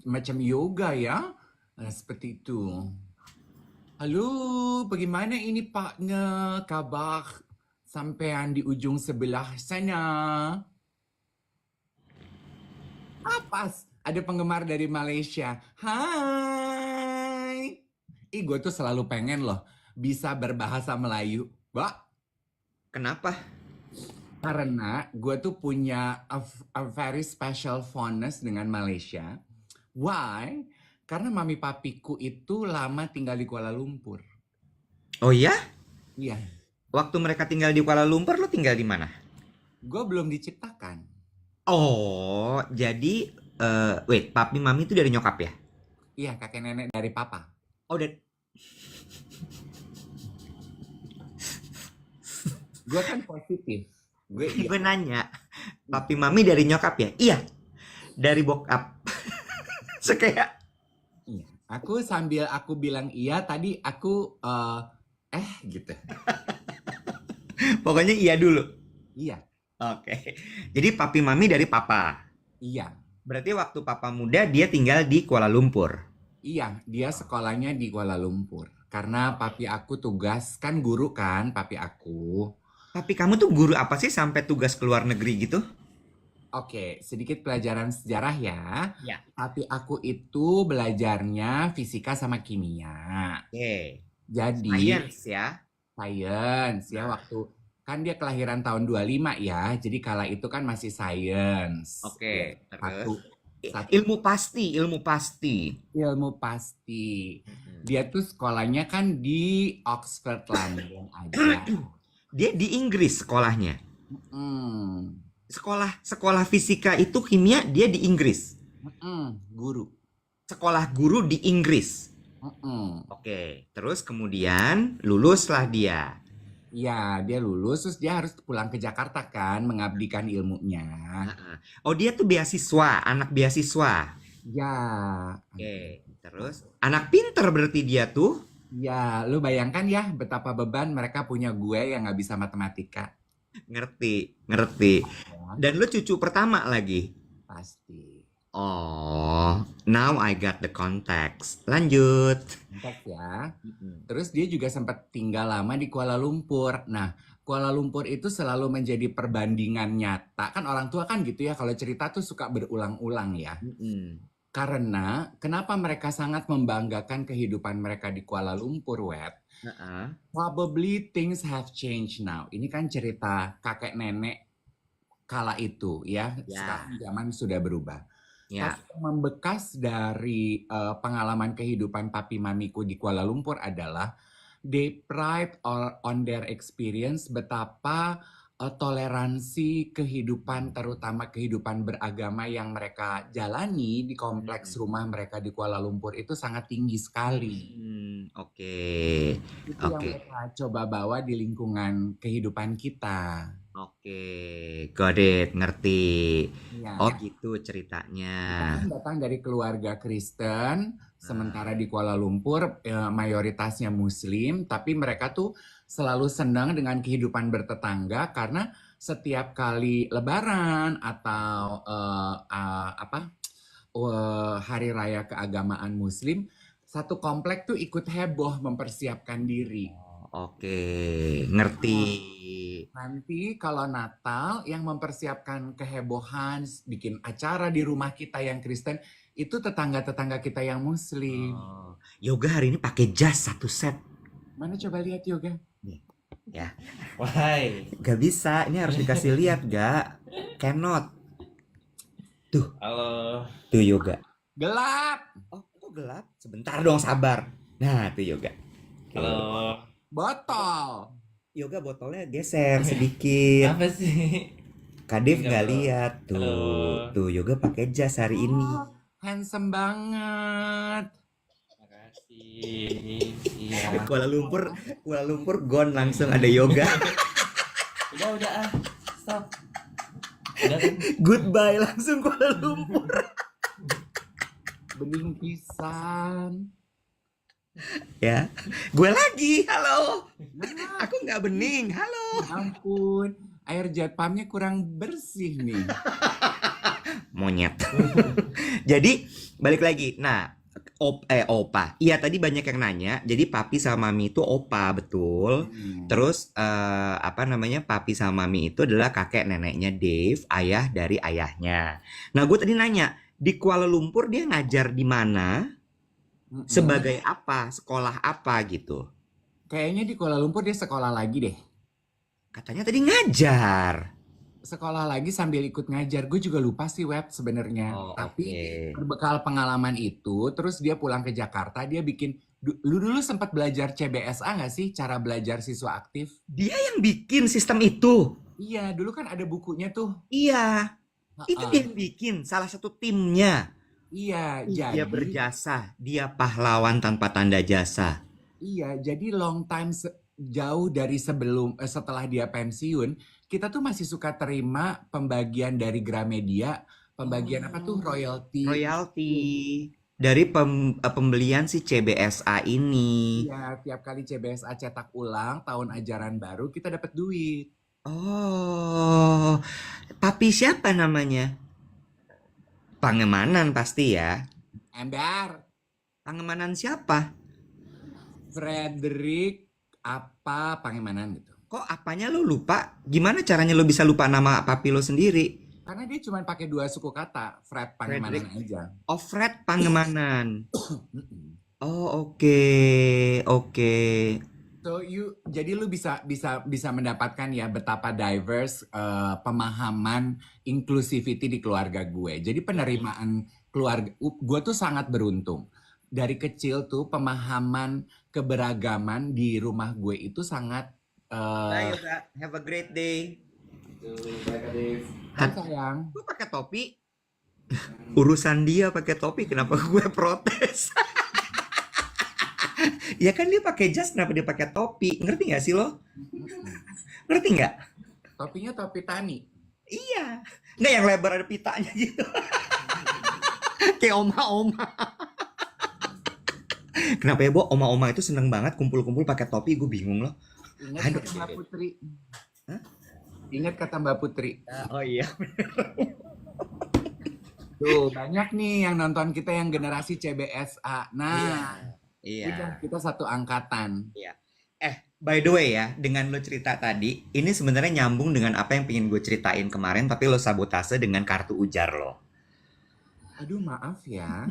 macam yoga ya. Seperti itu. Halo, bagaimana ini partner? Kabar sampean di ujung sebelah sana? Pas, ada penggemar dari Malaysia. Hai. Gue tuh selalu pengen loh bisa berbahasa Melayu. Wah, Kenapa? karena gue tuh punya a very special fondness dengan Malaysia. Why? Karena mami papiku itu lama tinggal di Kuala Lumpur. Oh ya? Iya, Waktu mereka tinggal di Kuala Lumpur, lo tinggal di mana? gue belum diciptakan. Oh, jadi wait, papi mami itu dari nyokap ya? Iya, kakek nenek dari papa. Oh, dari Gue kan positif. Gue iya. gue nanya, papi mami dari nyokap ya? Iya, dari bokap. Sekaya Iya. Aku sambil aku bilang iya, tadi aku gitu. pokoknya iya dulu. Iya, Oke. Jadi papi mami dari papa. iya. Berarti waktu papa muda dia tinggal di Kuala Lumpur. Iya, dia sekolahnya di Kuala Lumpur. Karena papi aku tugas, kan guru kan papi aku. Papi kamu tuh guru apa sih sampai tugas ke luar negeri gitu? Oke, sedikit pelajaran sejarah ya. Ya. Papi aku itu belajarnya fisika sama kimia. Oke. Jadi, Science ya. science ya Nah, waktu, kan dia kelahiran tahun 25 ya. Jadi kala itu kan masih science. Ya, oke. Terus satu, satu ilmu pasti, ilmu pasti. ilmu pasti. Mm-mm. Dia tuh sekolahnya kan di Oxford London aja. Dia di Inggris sekolahnya. Mm, Sekolah fisika itu kimia dia di Inggris. guru. Sekolah guru di Inggris. Mm-mm. Oke, terus kemudian luluslah dia. Ya, dia lulus, terus dia harus pulang ke Jakarta kan, mengabdikan ilmunya. Heeh. Oh, dia tuh beasiswa, anak beasiswa. Ya, Oke, terus anak pinter berarti dia tuh. ya, lu bayangkan ya betapa beban mereka punya gue yang nggak bisa matematika. Ngerti, ngerti. Ya, Dan lu cucu pertama lagi. pasti. Oh, now I got the context. Lanjut. Mantap ya. Mm-mm. Terus dia juga sempat tinggal lama di Kuala Lumpur. Nah, Kuala Lumpur itu selalu menjadi perbandingan nyata. Kan orang tua kan gitu ya, kalau cerita tuh suka berulang-ulang ya. Mm-mm. Karena kenapa mereka sangat membanggakan kehidupan mereka di Kuala Lumpur, Web? Heeh. Probably things have changed now. Ini kan cerita kakek nenek kala itu ya. Ya, Sekarang zaman sudah berubah. ya. Tapi yang membekas dari pengalaman kehidupan papi mamiku di Kuala Lumpur adalah they pride on their experience betapa toleransi kehidupan, terutama kehidupan beragama yang mereka jalani di kompleks Mm-mm. rumah mereka di Kuala Lumpur itu sangat tinggi sekali. Oke, Itu yang oke, mereka coba bawa di lingkungan kehidupan kita. oke. Got it, ngerti. Oh Ya, gitu ceritanya. kita kan datang dari keluarga Kristen, Nah, sementara di Kuala Lumpur mayoritasnya Muslim, tapi mereka tuh selalu senang dengan kehidupan bertetangga karena setiap kali Lebaran atau hari raya keagamaan Muslim, satu komplek tuh ikut heboh mempersiapkan diri. oke, ngerti. Nah, nanti kalau Natal yang mempersiapkan kehebohan, bikin acara di rumah kita yang Kristen, itu tetangga-tetangga kita yang Muslim. Oh, yoga hari ini pakai jas satu set. Mana coba lihat yoga? Nih, ya. Wahai, Gak bisa, ini harus dikasih lihat, gak? Cannot. Tuh, halo. tuh yoga. Gelap, Oh, kok gelap? Sebentar dong, sabar. Nah, tuh yoga. Oke. Halo. botol. Yoga botolnya geser sedikit. Apa sih? Kadif Enggak, nggak bro. lihat tuh. Halo. Tuh yoga pakai jas hari ini. Oh, handsome banget. Makasih. Iya. Kuala Lumpur gon langsung ada yoga. Udah ah. Stop. Udah kan? Goodbye langsung Kuala Lumpur. Bening pisan. Ya, gue lagi. Halo. Nah, Aku nggak bening. Halo. ampun, air jet pumpnya kurang bersih nih. Monyet. Jadi balik lagi. Nah, opa. Iya tadi banyak yang nanya. Jadi papi sama mami itu opa, betul. Hmm. Terus apa namanya? Papi sama mami itu adalah kakek neneknya Dave, ayah dari ayahnya. Nah, gue tadi nanya, di Kuala Lumpur dia ngajar di mana? Mm-mm. Sebagai apa? Sekolah apa gitu? Kayaknya di Kuala Lumpur dia sekolah lagi deh. Katanya tadi ngajar. Sekolah lagi sambil ikut ngajar. Gue juga lupa sih web sebenarnya. Oh, Tapi oke. berbekal pengalaman itu, terus dia pulang ke Jakarta, dia bikin. Lu dulu sempat belajar CBSA nggak sih? Cara belajar siswa aktif? Dia yang bikin sistem itu. Iya, dulu kan ada bukunya tuh. Iya, itu Heeh. dia yang bikin. Salah satu timnya. Iya, Ih, dia jadi berjasa. Dia pahlawan tanpa tanda jasa. jadi long time jauh dari setelah dia pensiun, kita tuh masih suka terima pembagian dari Gramedia, pembagian apa tuh Oh, royalti. royalti dari pembelian si CBSA ini. Iya, tiap kali CBSA cetak ulang tahun ajaran baru kita dapat duit. Oh, papi siapa namanya? Pangemanan pasti ya. Ember, Pangemanan siapa? Frederick apa Pangemanan gitu. Kok apanya lo lupa? Gimana caranya lo bisa lupa nama papi lo sendiri? Karena dia cuma pakai dua suku kata, Fred Pangemanan Frederick. aja. Oh, Fred Pangemanan. Mm-mm. Oh, oke. Oke. Jadi lu bisa mendapatkan ya betapa diverse pemahaman inclusivity di keluarga gue. Jadi penerimaan keluarga gue tuh sangat beruntung. Dari kecil tuh pemahaman keberagaman di rumah gue itu sangat Bye, Yoga. Have a great day. Hai sayang. Lu pakai topi? Urusan dia pakai topi, kenapa gue protes? Ya kan dia pakai jas, kenapa dia pakai topi? Ngerti nggak sih lo? Ngerti nggak? Topinya topi tani. Iya. Nggak yang lebar ada pitanya gitu. Kayak oma-oma. Kenapa ya, Bo? Oma-oma itu seneng banget kumpul-kumpul pakai topi, gue bingung loh. Ingat Aduh. kata Mbak Putri. Hah? Ingat kata Mbak Putri. Oh iya. Tuh, banyak nih yang nonton kita yang generasi CBSA. Nah, Iya. udah kita satu angkatan. Iya. By the way ya, dengan lo cerita tadi, ini sebenarnya nyambung dengan apa yang pengen gue ceritain kemarin, tapi lo sabotase dengan kartu ujar lo. Aduh, maaf ya.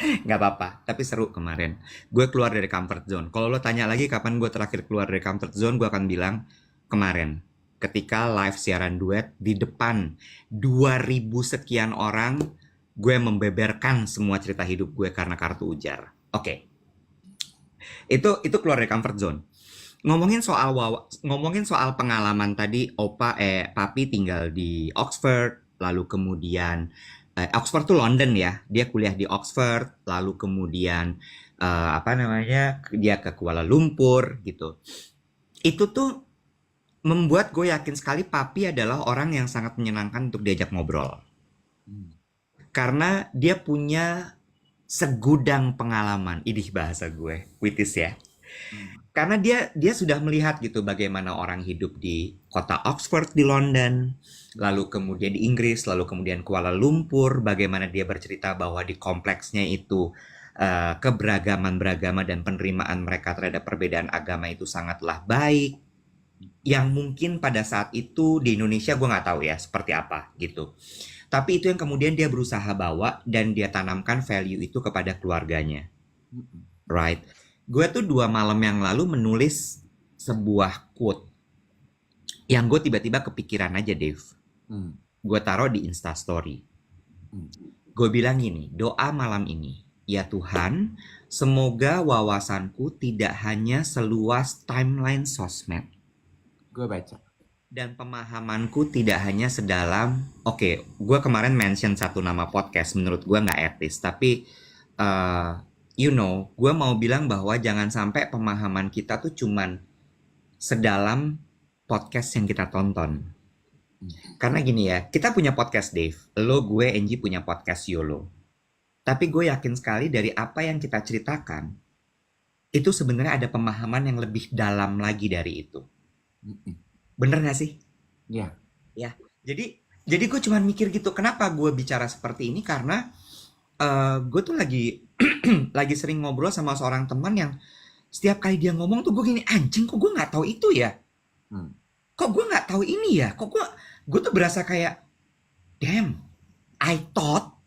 Nggak apa-apa, tapi seru kemarin. Gue keluar dari comfort zone. Kalau lo tanya lagi kapan gue terakhir keluar dari comfort zone, gue akan bilang kemarin. Ketika live siaran duet di depan 2000 sekian orang, gue membeberkan semua cerita hidup gue karena kartu ujar. Oke. Itu keluar dari comfort zone. Ngomongin soal pengalaman tadi, papi tinggal di Oxford, lalu kemudian Oxford tuh London ya, dia kuliah di Oxford, lalu kemudian dia ke Kuala Lumpur gitu. Itu tuh membuat gue yakin sekali papi adalah orang yang sangat menyenangkan untuk diajak ngobrol. Karena dia punya segudang pengalaman, idih bahasa gue, Witis ya. Karena dia sudah melihat gitu bagaimana orang hidup di kota Oxford di London, lalu kemudian di Inggris, lalu kemudian Kuala Lumpur, bagaimana dia bercerita bahwa di kompleksnya itu keberagaman dan penerimaan mereka terhadap perbedaan agama itu sangatlah baik. Yang mungkin pada saat itu di Indonesia gue nggak tahu ya seperti apa gitu. Tapi itu yang kemudian dia berusaha bawa dan dia tanamkan value itu kepada keluarganya. Right. Gue tuh 2 malam yang lalu menulis sebuah quote yang gue tiba-tiba kepikiran aja, Dave. Gue taruh di Instastory. Gue bilang gini, doa malam ini, ya Tuhan, semoga wawasanku tidak hanya seluas timeline sosmed. Gue baca. Dan pemahamanku tidak hanya sedalam, gue kemarin mention satu nama podcast, menurut gue nggak etis, tapi gue mau bilang bahwa jangan sampai pemahaman kita tuh cuman sedalam podcast yang kita tonton. Karena gini ya, kita punya podcast Dave, lo, gue, Angie punya podcast YOLO. Tapi gue yakin sekali dari apa yang kita ceritakan, itu sebenarnya ada pemahaman yang lebih dalam lagi dari itu. Bener gak sih? Iya. Ya, jadi Jadi gue cuman mikir gitu, kenapa gue bicara seperti ini? Karena gue tuh lagi lagi sering ngobrol sama seorang teman yang setiap kali dia ngomong tuh gue gini, anjing kok gue nggak tahu itu ya? Hmm. Kok gue nggak tahu ini ya? Kok gue tuh berasa kayak, damn, I thought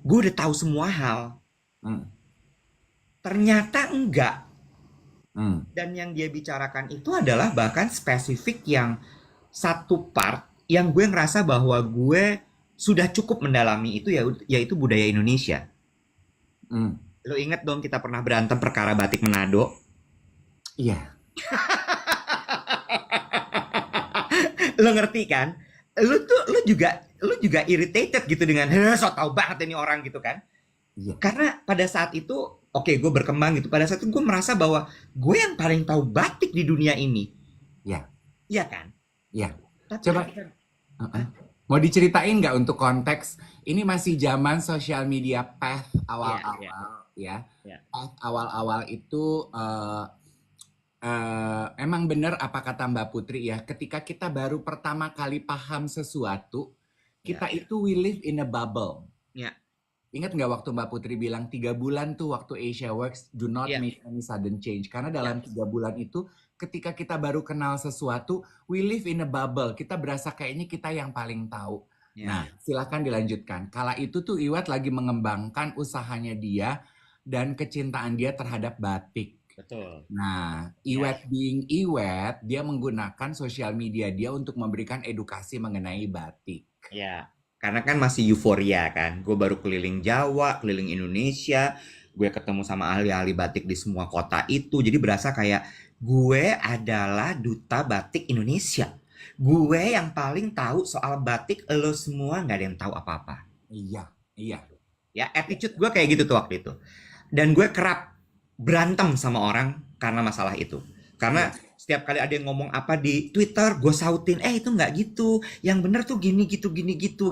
gue udah tahu semua hal. Hmm. Ternyata enggak. Hmm. Dan yang dia bicarakan itu adalah bahkan spesifik yang satu part yang gue ngerasa bahwa gue sudah cukup mendalami itu, yaitu budaya Indonesia. Hmm. Lo inget dong kita pernah berantem perkara batik Manado? Iya. Lo ngerti kan? Lo juga irritated gitu dengan, so tau banget ini orang gitu kan? Iya. Karena pada saat itu, oke, gue berkembang gitu. Pada saat itu gue merasa bahwa gue yang paling tahu batik di dunia ini. Iya. Iya kan? Iya. Tapi Coba. Mau diceritain nggak untuk konteks? Ini masih zaman sosial media path awal-awal, ya. Iya. Path awal-awal itu emang bener apa kata Mbak Putri ya. Ketika kita baru pertama kali paham sesuatu, kita itu we live in a bubble. Iya. Ingat nggak waktu Mbak Putri bilang 3 bulan tuh waktu Asia Works do not Iya. make any sudden change. Karena dalam 3 bulan itu ketika kita baru kenal sesuatu, we live in a bubble. Kita berasa kayaknya kita yang paling tahu. Iya. Nah, silakan dilanjutkan. Kala itu tuh Iwat lagi mengembangkan usahanya dia dan kecintaan dia terhadap batik. Betul. Nah, Iwat being Iwat, dia menggunakan sosial media dia untuk memberikan edukasi mengenai batik. Ya, karena kan masih euforia kan. Gue baru keliling Jawa, keliling Indonesia. Gue ketemu sama ahli-ahli batik di semua kota itu. Jadi berasa kayak gue adalah duta batik Indonesia. Gue yang paling tahu soal batik, lo semua nggak ada yang tahu apa-apa. Iya, iya. Ya, attitude gue kayak gitu tuh waktu itu. Dan gue kerap berantem sama orang karena masalah itu. Karena setiap kali ada yang ngomong apa di Twitter, gue sautin, itu nggak gitu. Yang bener tuh gini gitu,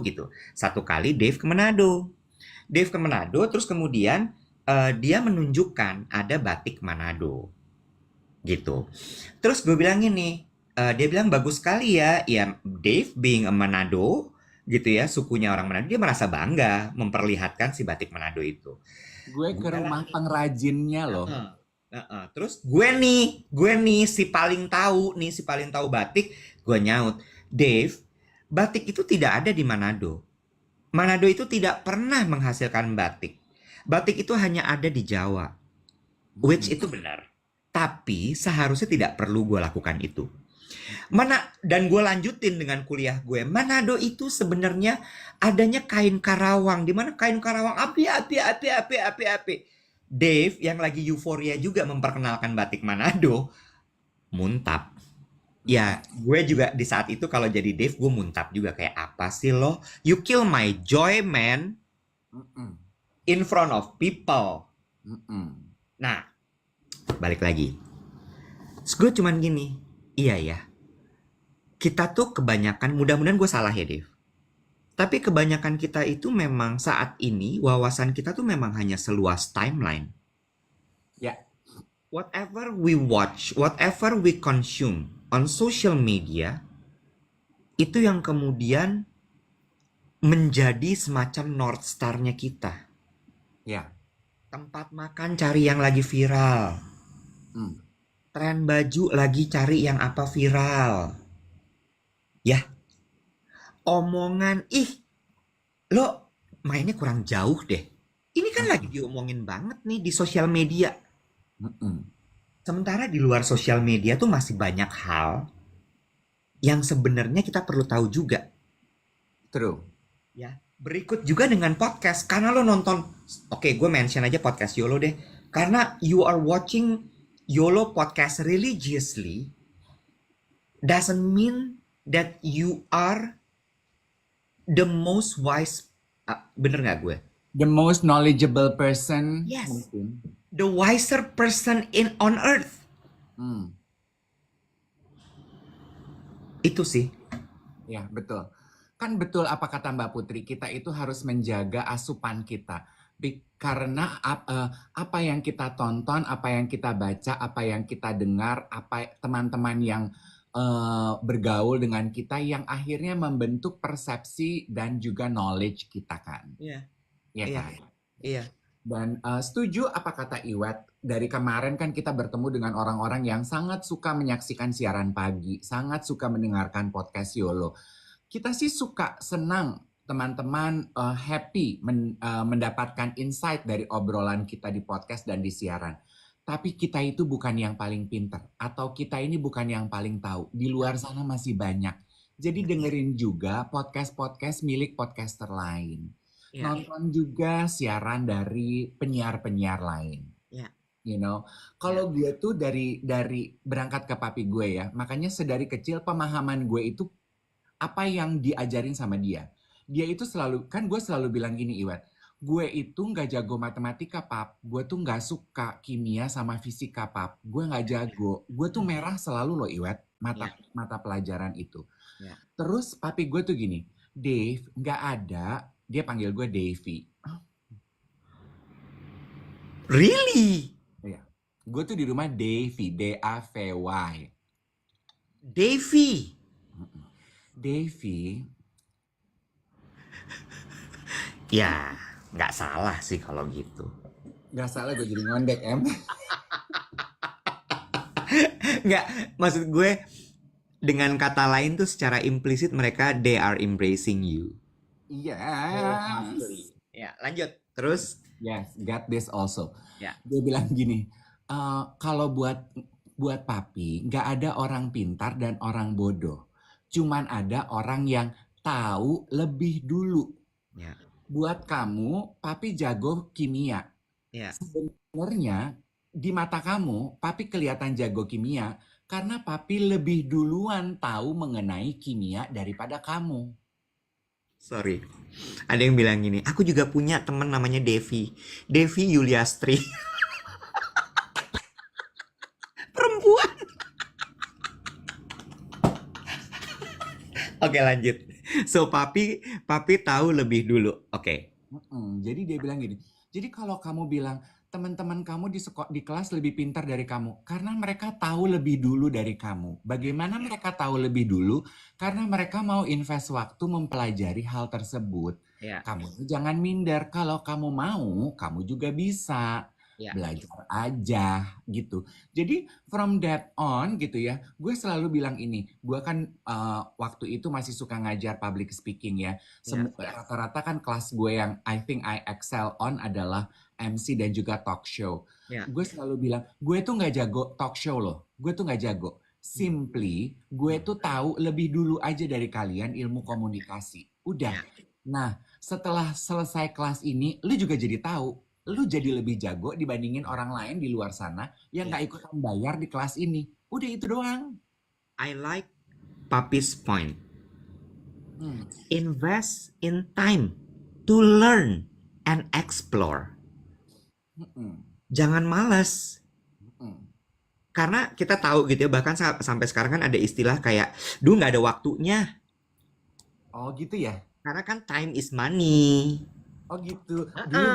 gitu. Satu kali Dave ke Manado. Terus kemudian dia menunjukkan ada batik Manado. Gitu. Terus gue bilang gini, dia bilang bagus sekali ya. Ya, Dave being a Manado, gitu ya, sukunya orang Manado, dia merasa bangga memperlihatkan si batik Manado itu. Gue ke rumah pengrajinnya loh. Terus gue nih si paling tahu batik, gue nyaut, Dave, batik itu tidak ada di Manado. Manado itu tidak pernah menghasilkan batik. Batik itu hanya ada di Jawa. Which itu benar. Tapi seharusnya tidak perlu gue lakukan itu. Dan gue lanjutin dengan kuliah gue. Manado itu sebenarnya adanya kain karawang. Di mana kain karawang api. Dave yang lagi euforia juga memperkenalkan batik Manado, muntap. Ya, gue juga di saat itu kalau jadi Dave, gue muntap juga. Kayak apa sih lo? You kill my joy, man. In front of people. Nah, balik lagi. Terus gue cuman gini, iya ya. Kita tuh kebanyakan, mudah-mudahan gue salah ya Dave. Tapi kebanyakan kita itu memang saat ini, wawasan kita tuh memang hanya seluas timeline. Ya. Whatever we watch, whatever we consume on social media, itu yang kemudian menjadi semacam North Star-nya kita. Ya. Tempat makan cari yang lagi viral. Tren baju lagi cari yang apa viral. Ya. Omongan, lo mainnya kurang jauh deh. Ini kan lagi diomongin banget nih di sosial media. Sementara di luar sosial media tuh masih banyak hal yang sebenarnya kita perlu tahu juga. True. Ya, berikut juga dengan podcast. Karena lo nonton, oke, gue mention aja podcast YOLO deh. Karena you are watching YOLO podcast religiously, doesn't mean that you are the most wise, bener gak gue? The most knowledgeable person. Yes. Mungkin. The wiser person on earth. Itu sih. Ya, betul. Kan betul apa kata Mbak Putri, kita itu harus menjaga asupan kita. Karena apa yang kita tonton, apa yang kita baca, apa yang kita dengar, apa teman-teman yang bergaul dengan kita yang akhirnya membentuk persepsi dan juga knowledge kita kan. Iya, Ya iya, kan? iya. Dan setuju apa kata Iwet? Dari kemarin kan kita bertemu dengan orang-orang yang sangat suka menyaksikan siaran pagi, sangat suka mendengarkan podcast YOLO. Kita sih suka, senang teman-teman happy mendapatkan insight dari obrolan kita di podcast dan di siaran. Tapi kita itu bukan yang paling pinter, atau kita ini bukan yang paling tahu. Di luar sana masih banyak. Jadi dengerin juga podcast-podcast milik podcaster lain. Iya, Nonton juga siaran dari penyiar-penyiar lain. iya, You know, iya. kalau gue tuh dari berangkat ke papi gue ya, makanya sedari kecil pemahaman gue itu apa yang diajarin sama dia. Dia itu selalu, kan gue selalu bilang gini Iwet, gue itu nggak jago matematika pap, gue tuh nggak suka kimia sama fisika pap, gue nggak jago, gue tuh merah selalu loh Iwet, mata pelajaran itu. Iya. Terus papi gue tuh gini, Dave, nggak ada, dia panggil gue Davy. Really? Iya. Gue tuh di rumah Davy, D-A-V-Y. Davy. Davy, Ya, nggak salah sih kalau gitu. nggak salah gue jadi ngondek em. Nggak, maksud gue dengan kata lain tuh secara implisit mereka they are embracing you. Yes. Ya, lanjut. Terus? Yes, got this also. Ya. Dia bilang gini, kalau buat papi, nggak ada orang pintar dan orang bodoh. Cuman ada orang yang tahu lebih dulu. Ya. Buat kamu, papi jago kimia. Ya. Sebenarnya di mata kamu, papi kelihatan jago kimia karena papi lebih duluan tahu mengenai kimia daripada kamu. Sorry. Ada yang bilang gini, aku juga punya temen namanya Devi. Devi Yuliastri. Perempuan. Oke, lanjut. So, papi tahu lebih dulu. Oke. Jadi dia bilang gini, jadi kalau kamu bilang teman-teman kamu di kelas lebih pintar dari kamu, karena mereka tahu lebih dulu dari kamu. Bagaimana mereka tahu lebih dulu? Karena mereka mau invest waktu mempelajari hal tersebut. Ya. Kamu jangan minder, kalau kamu mau, kamu juga bisa. Ya. Belajar aja gitu. Jadi from that on gitu ya, gue selalu bilang ini, gue kan waktu itu masih suka ngajar public speaking ya. Rata-rata kan kelas gue yang I think I excel on adalah MC dan juga talk show. Gue selalu bilang, gue tuh nggak jago talk show loh, gue tuh nggak jago. Simply, gue tuh tahu lebih dulu aja dari kalian ilmu komunikasi. Udah. Nah, setelah selesai kelas ini, lu juga jadi tahu. Lu jadi lebih jago dibandingin orang lain di luar sana yang gak ikutan bayar di kelas ini. Udah itu doang. I like Papi's point. Invest in time to learn and explore. Jangan malas. Karena kita tahu gitu ya, bahkan sampai sekarang kan ada istilah kayak, duh nggak ada waktunya. Oh gitu ya? Karena kan time is money. Oh gitu. Dulu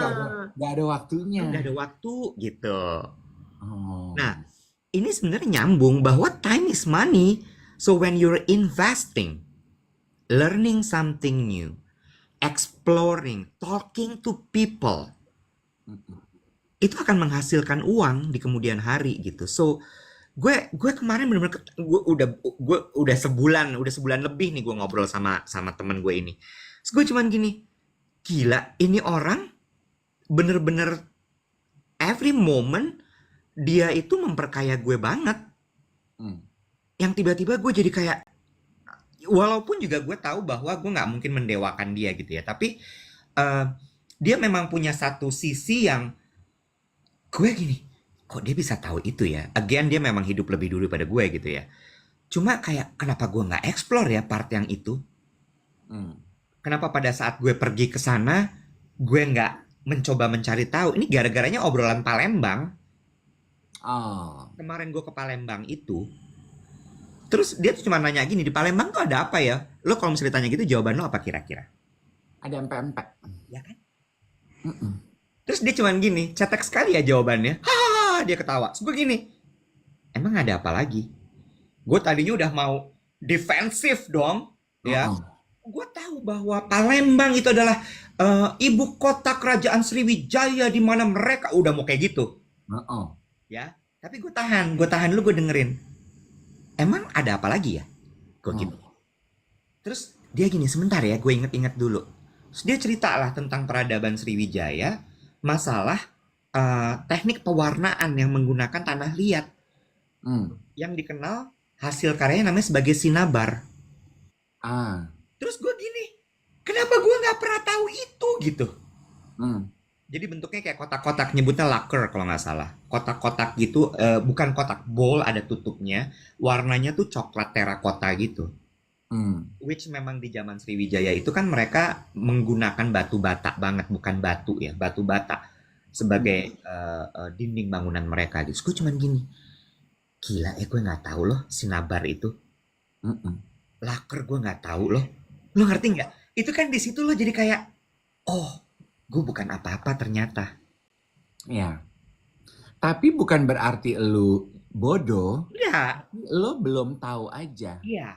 nggak ada waktunya. Nggak ada waktu gitu. Oh. Nah, ini sebenarnya nyambung bahwa time is money. So when you're investing, learning something new, exploring, talking to people, itu akan menghasilkan uang di kemudian hari gitu. So gue kemarin benar-benar gue udah sebulan lebih nih gue ngobrol sama temen gue ini. So, gue cuman gini, gila, ini orang bener-bener every moment dia itu memperkaya gue banget. Yang tiba-tiba gue jadi kayak, walaupun juga gue tahu bahwa gue nggak mungkin mendewakan dia gitu ya, tapi dia memang punya satu sisi yang gue gini, kok dia bisa tahu itu ya? Again, dia memang hidup lebih dulu pada gue gitu ya. Cuma kayak, kenapa gue nggak explore ya part yang itu? Kenapa pada saat gue pergi ke sana, gue nggak mencoba mencari tahu? Ini gara-garanya obrolan Palembang. Kemarin gue ke Palembang itu, terus dia tuh cuma nanya gini, di Palembang tuh ada apa ya? Lo kalau misalnya ditanya gitu, jawaban lo apa kira-kira? Ada empek-empek. Ya kan? Terus dia cuma gini, cetek sekali ya jawabannya. Hahaha, dia ketawa. Terus gue gini, emang ada apa lagi? Gue tadinya udah mau defensif dong, ya. Heeh. Gue tahu bahwa Palembang itu adalah ibu kota kerajaan Sriwijaya di mana mereka udah mau kayak gitu, Heeh. ya. Tapi gue tahan dulu, gue dengerin. Emang ada apa lagi ya? Gue gitu. Hmm. Terus dia gini, sebentar ya, gue inget-inget dulu. Terus dia cerita lah tentang peradaban Sriwijaya, masalah teknik pewarnaan yang menggunakan tanah liat, Hmm. yang dikenal hasil karyanya namanya sebagai sinabar. Ah. Terus gue gini, kenapa gue nggak pernah tahu itu gitu? Hmm. Jadi bentuknya kayak kotak-kotak, nyebutnya lacquer kalau nggak salah. Kotak-kotak gitu, bukan kotak, bowl ada tutupnya, warnanya tuh coklat terakota gitu. Hmm. Which memang di zaman Sriwijaya itu kan mereka menggunakan batu bata banget, bukan batu ya, batu bata sebagai dinding bangunan mereka gitu. Terus gue cuman gini, gila gue nggak tahu loh sinabar itu, Mm-mm. lacquer gue nggak tahu loh. Lo ngerti nggak? Itu kan di situ lo jadi kayak, oh, gue bukan apa-apa ternyata. Ya. Tapi bukan berarti lu bodoh, Iya, lo belum tahu aja. iya,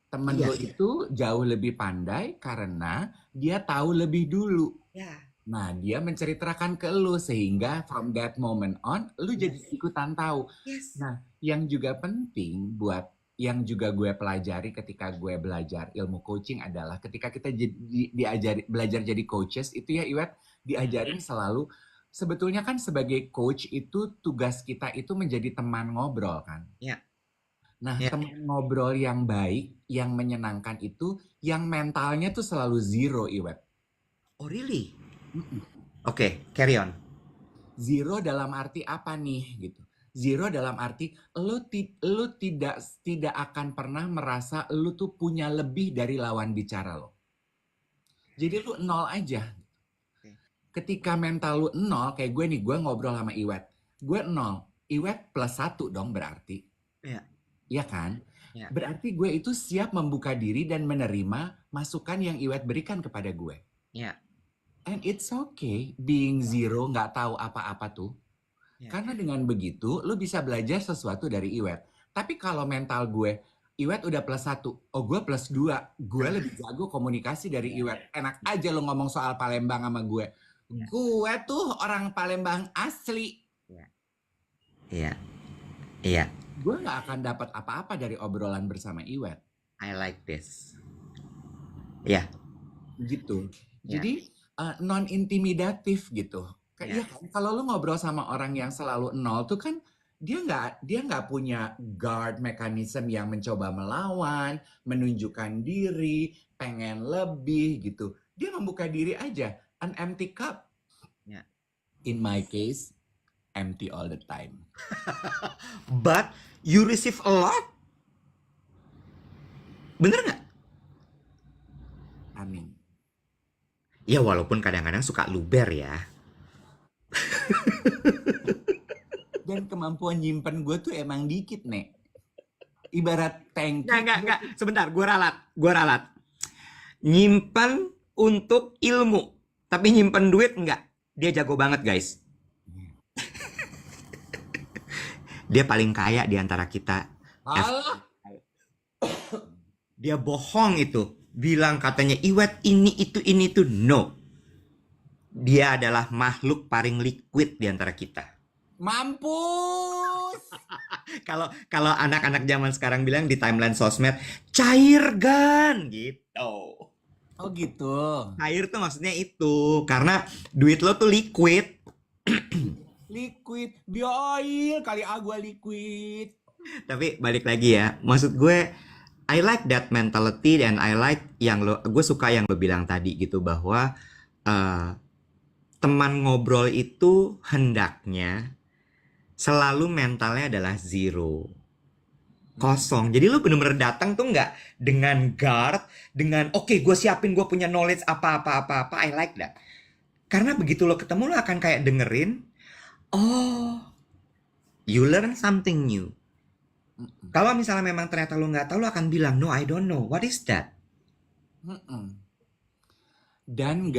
Temen iya, lo itu jauh lebih pandai karena dia tahu lebih dulu. iya. Nah, dia menceritakan ke lu sehingga from that moment on, lu jadi Yes, ikutan tahu. yes. Nah, yang juga penting buat yang juga gue pelajari ketika gue belajar ilmu coaching adalah ketika kita diajari belajar jadi coaches itu ya Iwet diajarin selalu sebetulnya kan sebagai coach itu tugas kita itu menjadi teman ngobrol kan. Ya, Nah, ya. teman ngobrol yang baik, yang menyenangkan itu yang mentalnya tuh selalu zero Iwet. Oh really? Mm-mm. Oke, carry on. Zero dalam arti apa nih gitu. Zero dalam arti lu tidak akan pernah merasa lu tuh punya lebih dari lawan bicara lo. Jadi lu nol aja. Oke. Ketika mental lu nol, kayak gue nih, gue ngobrol sama Iwet. Gue nol. Iwet plus satu dong berarti. Ya, Iya kan? ya, Berarti gue itu siap membuka diri dan menerima masukan yang Iwet berikan kepada gue. ya, And it's okay being zero, nggak tahu apa-apa tuh. ya. Karena dengan begitu, lu bisa belajar sesuatu dari Iwet. Tapi kalau mental gue, Iwet udah plus satu, oh gue plus dua, gue Ah, lebih jago komunikasi dari ya, Iwet. Enak aja lu ngomong soal Palembang sama gue. ya, Gue tuh orang Palembang asli. ya, iya, iya. Gue nggak akan dapat apa-apa dari obrolan bersama Iwet. I like this. Ya, Gitu. ya, Jadi non-intimidatif gitu. ya, Iya kan? Kalau lu ngobrol sama orang yang selalu nol tuh kan dia nggak punya guard mechanism yang mencoba melawan, menunjukkan diri, pengen lebih gitu. Dia membuka diri aja. An empty cup, ya. in my case, empty all the time. But you receive a lot, bener nggak? Amin. Ya walaupun kadang-kadang suka luber ya. Dan kemampuan nyimpen gue tuh emang dikit, Nek. Ibarat tanki. Nggak. Sebentar, gue ralat. Nyimpen untuk ilmu, tapi nyimpen duit nggak. Dia jago banget guys. Dia paling kaya di antara kita. Alah. Dia bohong itu. Bilang katanya Iwet ini itu. No. Dia adalah makhluk paling liquid di antara kita. Mampus. Kalau anak-anak zaman sekarang bilang di timeline sosmed, cair gan gitu. Oh gitu. Cair tuh maksudnya itu karena duit lo tuh liquid. Liquid, bioil kali gua liquid. Tapi balik lagi ya, maksud gue I like that mentality dan I like gue suka yang lo bilang tadi gitu bahwa teman ngobrol itu hendaknya selalu mentalnya adalah zero, kosong. Jadi lo bener-bener datang tuh nggak dengan guard, dengan oke gue siapin gue punya knowledge apa. I like that. Karena begitu lo ketemu lo akan kayak dengerin, oh, you learn something new. Mm-mm. Kalau misalnya memang ternyata lo nggak tahu, lo akan bilang, no, I don't know. What is that? Mm-mm. Dan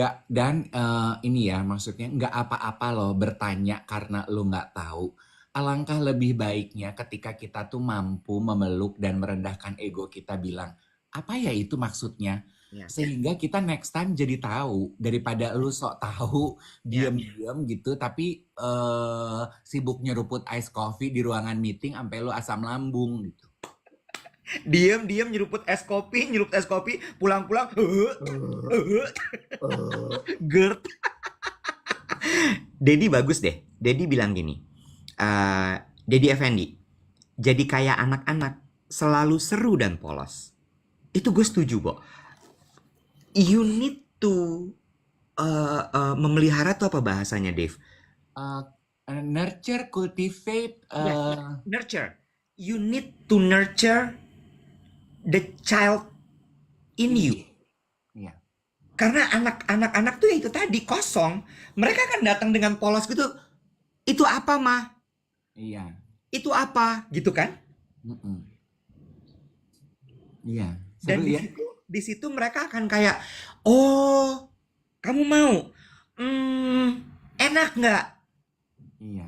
ini ya maksudnya nggak apa-apa loh bertanya karena lo nggak tahu. alangkah lebih baiknya ketika kita tuh mampu memeluk dan merendahkan ego kita bilang, apa ya itu maksudnya? Ya, Sehingga kita next time jadi tahu daripada lu sok tahu ya. diam-diam gitu tapi sibuk nyeruput ice coffee di ruangan meeting sampai lu asam lambung gitu. Diam-diam nyeruput es kopi, pulang-pulang, GERD. Dedi bagus deh. Dedi bilang gini, Dedi Effendi, jadi kayak anak-anak, selalu seru dan polos. Itu gue setuju, Bo. You need to memelihara tuh apa bahasanya, Dave? Nurture, cultivate, Ya, nurture. You need to nurture the child in you. Iya. Karena anak-anak tuh ya itu tadi kosong. Mereka kan datang dengan polos gitu. Itu apa, Ma? Iya. Itu apa? Gitu kan? Mm-mm. Iya. Dan Seru ya. di situ mereka akan kayak, oh, kamu mau? Enak nggak? Iya.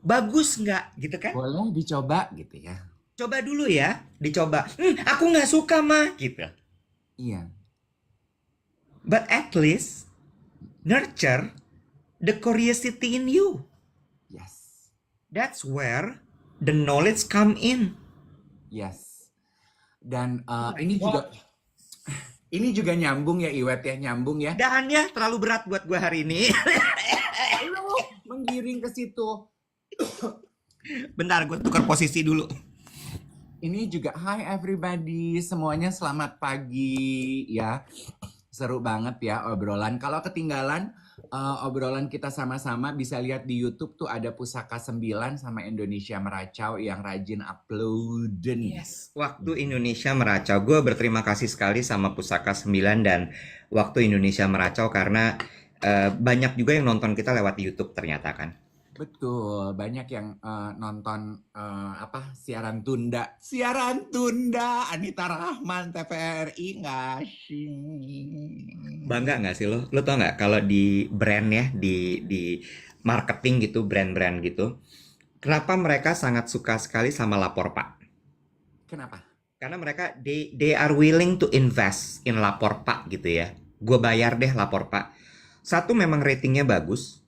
Bagus nggak? Gitu kan? Boleh dicoba gitu ya. Coba dulu ya, dicoba. Aku nggak suka, Ma. Gitu. Iya. But at least nurture the curiosity in you. Yes. That's where the knowledge come in. Yes. Dan ini juga nyambung ya Iwet ya, nyambung ya. Dan ya terlalu berat buat gue hari ini. Menggiring ke situ. Bentar, gue tukar posisi dulu. Ini juga hi everybody, semuanya selamat pagi ya. Seru banget ya obrolan. Kalau ketinggalan obrolan kita sama-sama bisa lihat di YouTube tuh ada Pusaka 9 sama Indonesia Meracau yang rajin uploaden. Yes. Waktu Indonesia Meracau, gue berterima kasih sekali sama Pusaka 9 dan Waktu Indonesia Meracau karena banyak juga yang nonton kita lewat YouTube ternyata kan. Betul, banyak yang nonton siaran tunda. Siaran tunda, Anita Rahman, TVRI nggak sih? Bangga nggak sih lo? Lo tau nggak kalau di brand ya, di marketing gitu, brand-brand gitu, kenapa mereka sangat suka sekali sama Lapor Pak? Kenapa? Karena mereka they are willing to invest in Lapor Pak gitu ya. Gue bayar deh Lapor Pak. Satu, memang ratingnya bagus.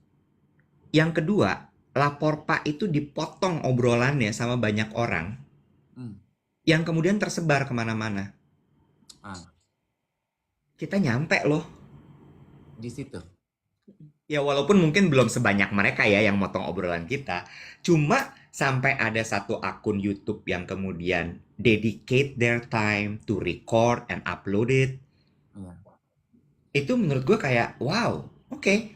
Yang kedua, Lapor Pak itu dipotong obrolannya sama banyak orang yang kemudian tersebar kemana-mana. Kita nyampe loh Di situ. ya, walaupun mungkin belum sebanyak mereka ya yang motong obrolan kita. Cuma sampai ada satu akun YouTube yang kemudian dedicate their time to record and upload it. Itu menurut gue kayak wow, oke.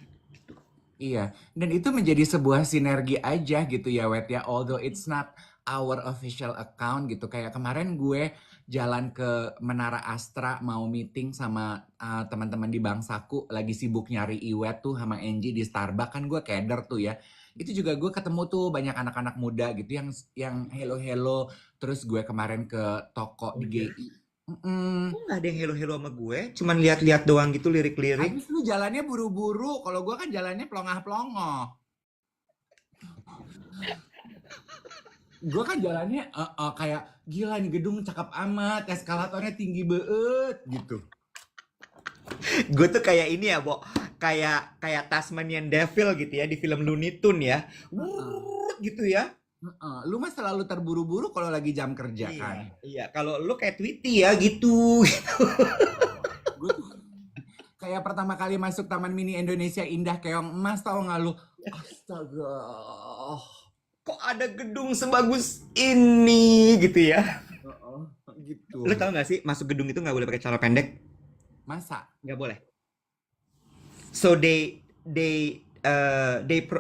Iya, dan itu menjadi sebuah sinergi aja gitu ya Wet ya, although it's not our official account gitu. Kayak kemarin gue jalan ke Menara Astra mau meeting sama teman-teman di Bangsaku, lagi sibuk nyari Iwet tuh sama Angie di Starbucks, kan gue keder tuh ya. Itu juga gue ketemu tuh banyak anak-anak muda gitu yang hello-hello, terus gue kemarin ke toko di GI. Nggak ada yang hello-hello sama gue, cuman lihat-lihat doang gitu, lirik-lirik. Habis lu jalannya buru-buru, kalau gue kan jalannya pelongah-pelongoh. Gue kan jalannya kayak gila nih gedung cakep amat, eskalatornya tinggi banget gitu. Gue tuh kayak ini ya, Bo, kayak Tasmanian Devil gitu ya di film Looney Tunes ya, gitu ya. Lu mah selalu terburu-buru kalau lagi jam kerja kan. Iya, kalau lu kayak Tweety ya gitu. Gue tuh kayak pertama kali masuk Taman Mini Indonesia Indah Keong Emas, tau gak lu? Astaga. Kok ada gedung sebagus ini gitu ya? Gitu. Lu tau gak sih masuk gedung itu nggak boleh pakai celana pendek? Masa? Nggak boleh. So they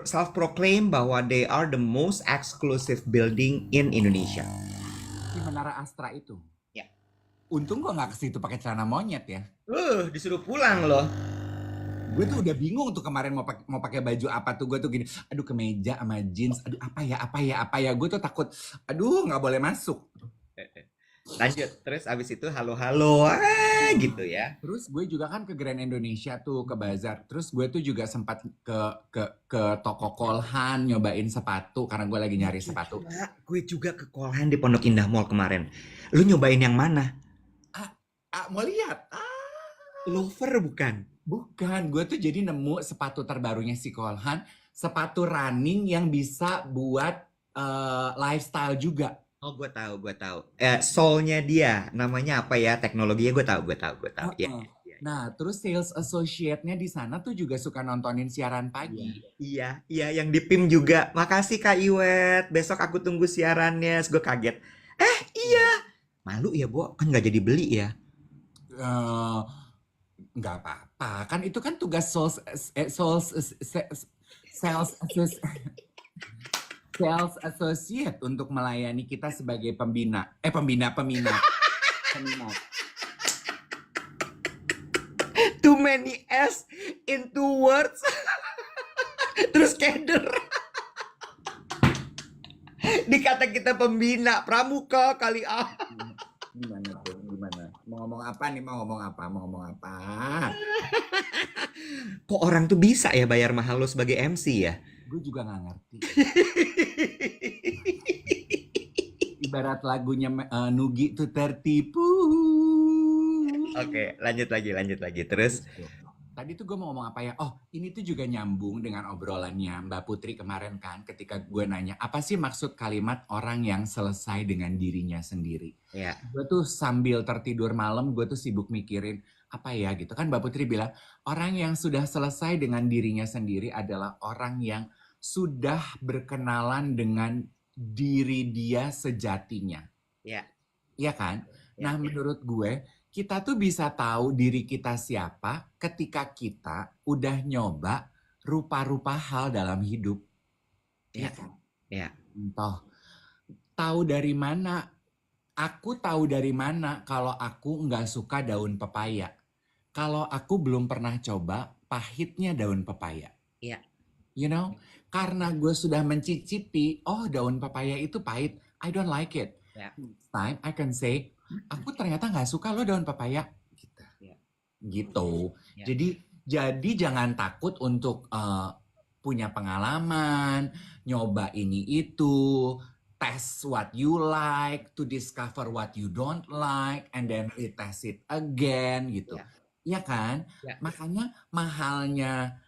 self-proclaim bahwa they are the most exclusive building in Indonesia. Di Menara Astra itu. Ya. Untung gua nggak ke situ pakai celana monyet ya. Disuruh pulang loh. Gue tuh udah bingung tuh kemarin mau pakai baju apa tuh. Gue tuh gini, aduh kemeja sama jeans, aduh apa ya. Gue tuh takut, aduh nggak boleh masuk. Lanjut, terus abis itu halo-halo, gitu ya. Terus gue juga kan ke Grand Indonesia tuh, ke bazar. Terus gue tuh juga sempat ke toko Kolhan nyobain sepatu karena gue lagi nyari sepatu. Gue juga ke Kolhan di Pondok Indah Mall kemarin. Lu nyobain yang mana? Mau lihat? Loafer bukan? Bukan, gue tuh jadi nemu sepatu terbarunya si Kolhan, sepatu running yang bisa buat lifestyle juga. Oh, gue tahu, gue tahu. Soul-nya dia, namanya apa ya? Teknologinya gue tahu, gue tahu, gue tahu. Iya, Heeh. iya, Nah, terus sales associate-nya di sana tuh juga suka nontonin siaran pagi. iya, iya, yang di PIM juga. Makasih Kak Iwet. Besok aku tunggu siarannya. Terus gue kaget. Iya. Malu ya, Bo. Kan nggak jadi beli ya. Eh, nggak apa-apa, kan itu kan tugas sales associate untuk melayani kita sebagai pembina, peminat. Too many S in two words. Terus keder. Dikata kita pembina pramuka kali ah. Gimana tuh? Gimana? Mau ngomong apa nih? Mau ngomong apa? Kok orang tuh bisa ya bayar mahal lo sebagai MC ya? Gue juga nggak ngerti. Ibarat lagunya Nugi tuh tertipu. Oke, lanjut lagi. Terus, Tadi tuh gue mau ngomong apa ya? Oh, ini tuh juga nyambung dengan obrolannya Mbak Putri kemarin kan, ketika gue nanya, apa sih maksud kalimat orang yang selesai dengan dirinya sendiri? ya, Gue tuh sambil tertidur malam, gue tuh sibuk mikirin, apa ya gitu kan Mbak Putri bilang, orang yang sudah selesai dengan dirinya sendiri adalah orang yang sudah berkenalan dengan diri dia sejatinya. ya, Iya kan? ya, Nah, menurut gue, kita tuh bisa tahu diri kita siapa ketika kita udah nyoba rupa-rupa hal dalam hidup. Iya ya, kan? ya, Entah, tahu dari mana? Aku tahu dari mana kalau aku nggak suka daun pepaya? Kalau aku belum pernah coba pahitnya daun pepaya. ya, You know? Karena gue sudah mencicipi, oh daun pepaya itu pahit, I don't like it. ya, Next time I can say, aku ternyata nggak suka loh daun pepaya. Gitu. ya, Gitu. ya. Jadi jangan takut untuk punya pengalaman, nyoba ini itu, test what you like, to discover what you don't like, and then retest it again gitu. Ya. Iya kan? Ya. Makanya mahalnya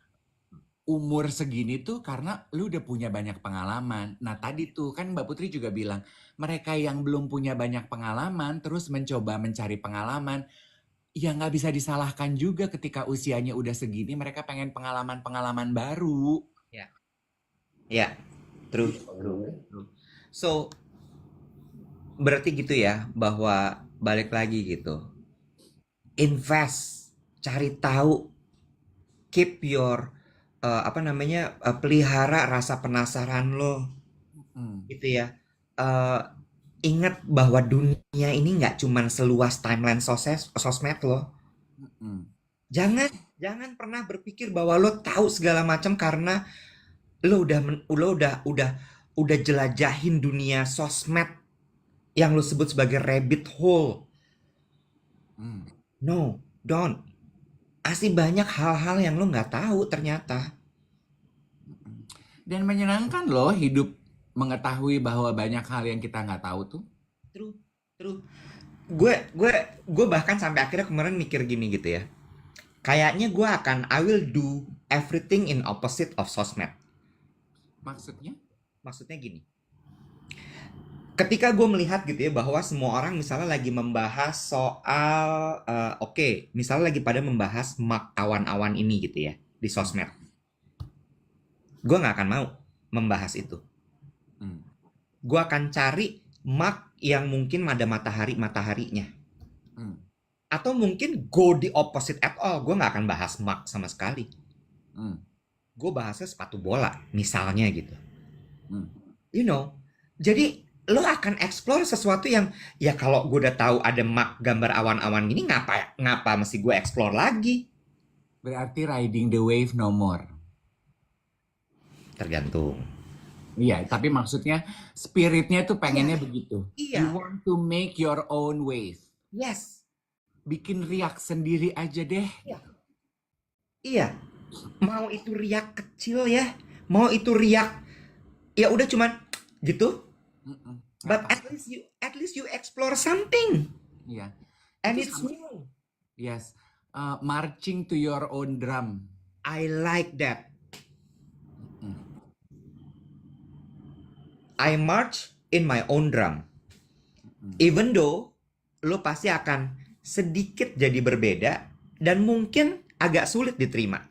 umur segini tuh karena lu udah punya banyak pengalaman. Nah tadi tuh kan Mbak Putri juga bilang, mereka yang belum punya banyak pengalaman terus mencoba mencari pengalaman, ya nggak bisa disalahkan juga ketika usianya udah segini mereka pengen pengalaman-pengalaman baru. Ya, true. So, berarti gitu ya, bahwa balik lagi gitu. Invest, cari tahu, keep your pelihara rasa penasaran lo, Hmm. gitu ya. Ingat bahwa dunia ini nggak cuman seluas timeline sosmed lo. Hmm. Jangan pernah berpikir bahwa lo tahu segala macam karena lo udah jelajahin dunia sosmed yang lo sebut sebagai rabbit hole. Hmm. No, don't. Masih banyak hal-hal yang lo nggak tahu ternyata. Dan menyenangkan loh hidup mengetahui bahwa banyak hal yang kita nggak tahu tuh. True. Gue bahkan sampai akhirnya kemarin mikir gini gitu ya. Kayaknya I will do everything in opposite of sosmed. Maksudnya? Maksudnya gini. Ketika gue melihat gitu ya bahwa semua orang misalnya lagi membahas soal misalnya lagi pada membahas awan-awan ini gitu ya di sosmed. Gue nggak akan mau membahas itu. Gue akan cari yang mungkin ada mataharinya. Atau mungkin go the opposite at all. Gue nggak akan bahas sama sekali. Gue bahasnya sepatu bola misalnya gitu. You know, jadi lo akan explore sesuatu yang ya kalau gue udah tahu ada gambar awan-awan gini ngapa mesti gue explore lagi? Berarti riding the wave no more. Tergantung. Iya, tapi maksudnya spiritnya tuh Iya, pengennya begitu. You iya, want to make your own ways. yes, Bikin riak sendiri aja deh. iya, iya. Mau itu riak kecil ya, mau itu riak ya udah cuman gitu. Mm-mm, nggak But apa-apa. at least you explore something Iya, and itu it's sama. new. Yes, marching to your own drum. I like that. Mm, I march in my own drum. mm, Even though lo pasti akan sedikit jadi berbeda dan mungkin agak sulit diterima.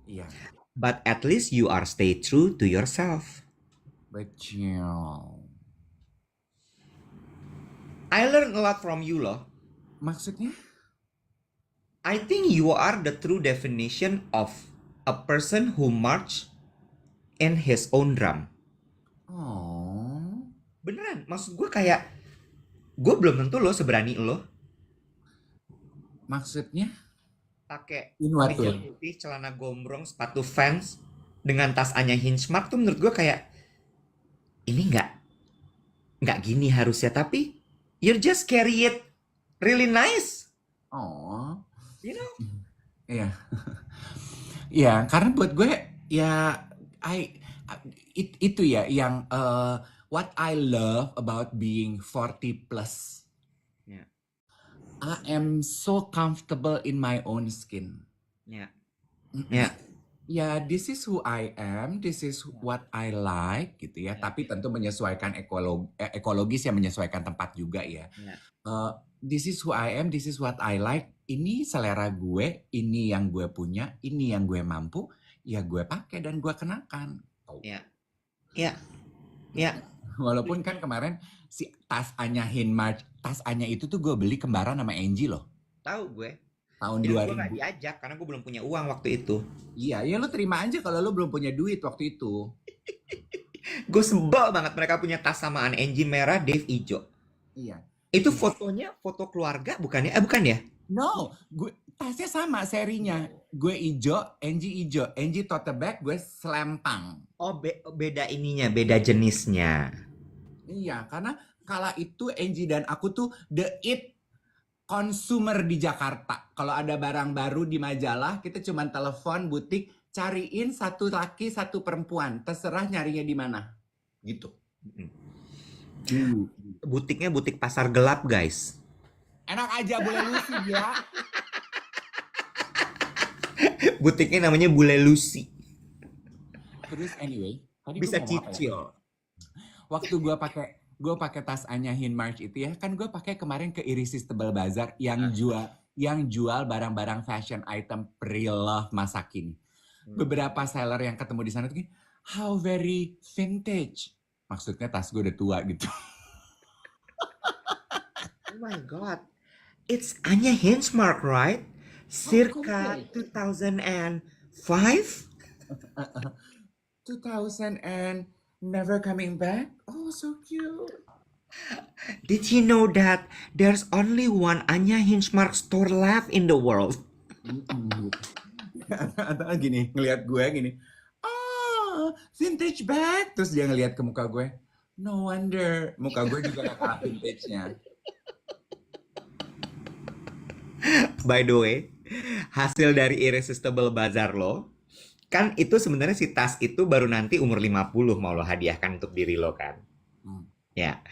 Iya, But at least you are stay true to yourself. betul. I learned a lot from you loh. Maksudnya? I think you are the true definition of a person who march in his own drum. Oh, Beneran, maksud gue kayak gue belum tentu lo seberani lo maksudnya? pakai In what kemeja way? putih, celana gombrong, sepatu Vans dengan tas Anya Hinchmark tuh menurut gue kayak ini nggak gini harusnya tapi you just carry it really nice, Oh, you know? iya. Iya, karena buat gue ya I itu ya yang what I love about being 40 plus. Ya, I am so comfortable in my own skin. ya, Mm-mm. ya, Ya, this is who I am, this is what I like gitu ya. ya, Tapi tentu menyesuaikan ekologis ya, menyesuaikan tempat juga ya. ya, This is who I am, this is what I like. Ini selera gue, ini yang gue punya, ini yang gue mampu, ya gue pakai dan gue kenakan. Oh. ya, ya, ya. Walaupun kan kemarin si tas Anya Hinmarch, tas Anya itu tuh gue beli kembaran sama Angie loh, Tahu gue. tahun Dan gue nggak 2000. diajak karena gue belum punya uang waktu itu. Iya, ya lu terima aja kalau lu belum punya duit waktu itu. Gue sebel banget mereka punya tas samaan Angie merah, Dave hijau. Iya. Itu Iya. fotonya foto keluarga bukannya? Bukan ya? No, gue tasnya sama serinya. Gue ijo, Angie ijo. Angie tote bag, gue selempang. Oh, beda ininya, beda jenisnya. Iya, karena kala itu Angie dan aku tuh the it consumer di Jakarta. Kalau ada barang baru di majalah, kita cuma telepon butik, cariin satu laki, satu perempuan. Terserah nyarinya di mana. Gitu. Butiknya butik pasar gelap, guys. Enak aja boleh lucu ya. Butiknya namanya Bule Lucy. Terus anyway, tadi Bisa gue ngomong apa ya? cicil. Waktu gue pakai tas Anya Hinmarch itu ya, kan gue pakai kemarin ke Irresistible Bazaar yang jual barang-barang fashion item pre-love masa kini. Beberapa seller yang ketemu di sana tuh gini, how very vintage. Maksudnya tas gue udah tua gitu. Oh my god. It's Anya Hinchmark, right? Circa okay. 2005? 2000 and never coming back. Oh, so cute. Did you know that there's only one Anya Hinchmark store left in the world? Atau gini, ngelihat gue gini, ah, vintage bag. Terus dia ngelihat ke muka gue, no wonder. Muka gue juga gak kalah vintage-nya. By the way, hasil dari Irresistible Bazaar lo, kan itu sebenarnya si tas itu baru nanti umur 50 mau lo hadiahkan untuk diri lo kan. Ya,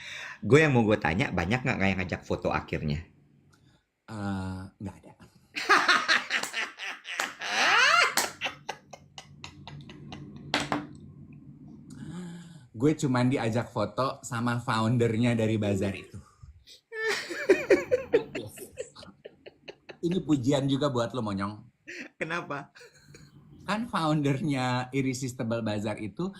gue yang mau gue tanya, banyak nggak yang ngajak foto akhirnya? Nggak ada. Gue cuman diajak foto sama foundernya dari bazar itu. Ini pujian juga buat lo, Monyong. Kenapa? Kan foundernya Irresistible Bazaar itu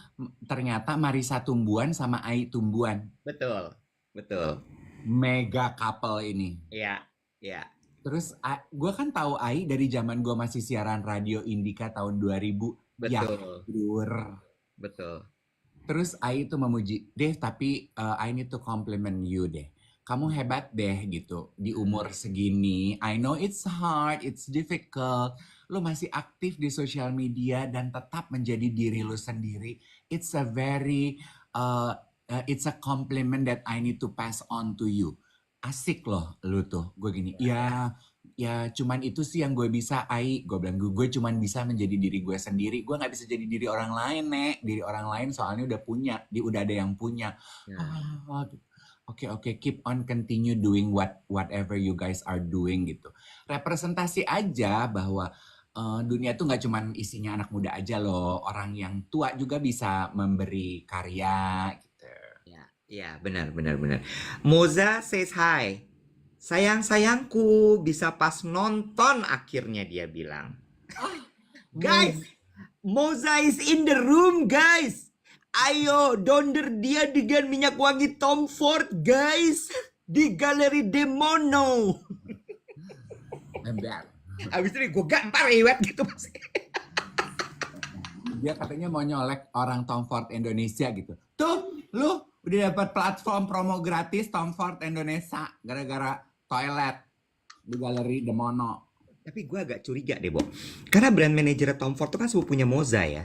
ternyata Marisa Tumbuan sama Ai Tumbuan. Betul, betul. Mega couple ini. Iya, iya. Terus gue kan tahu Ai dari zaman gue masih siaran radio Indika tahun 2000. Betul. Ya, lur. Betul. Terus Ai itu memuji, Dave, tapi I need to compliment you deh. kamu hebat deh gitu di umur segini. I know it's hard, it's difficult. Lu masih aktif di sosial media dan tetap menjadi diri lu sendiri. It's a very it's a compliment that I need to pass on to you. Asik loh lu tuh. Gue gini, ya cuman itu sih yang gue bisa, gue bilang gue cuman bisa menjadi diri gue sendiri. Gue nggak bisa jadi diri orang lain, Nek. Diri orang lain soalnya udah punya, udah ada yang punya. Gitu. Oke, keep on continue doing whatever you guys are doing gitu. Representasi aja bahwa dunia tuh nggak cuman isinya anak muda aja loh. Orang yang tua juga bisa memberi karya gitu. Ya, benar. Moza says hi. Sayang-sayangku, bisa pas nonton akhirnya dia bilang. Guys, Moza is in the room, guys. Ayo, donder dia dengan minyak wangi Tom Ford, guys. Di Galeri Demono. Ember. Abis itu gue gampar iwet gitu pasti. Dia katanya mau nyolek orang Tom Ford Indonesia gitu. Tuh, lu udah dapat platform promo gratis Tom Ford Indonesia gara-gara toilet di Galeri Demono. Tapi gue agak curiga deh, Bo. Karena brand manager Tom Ford itu kan sepupunya Moza ya.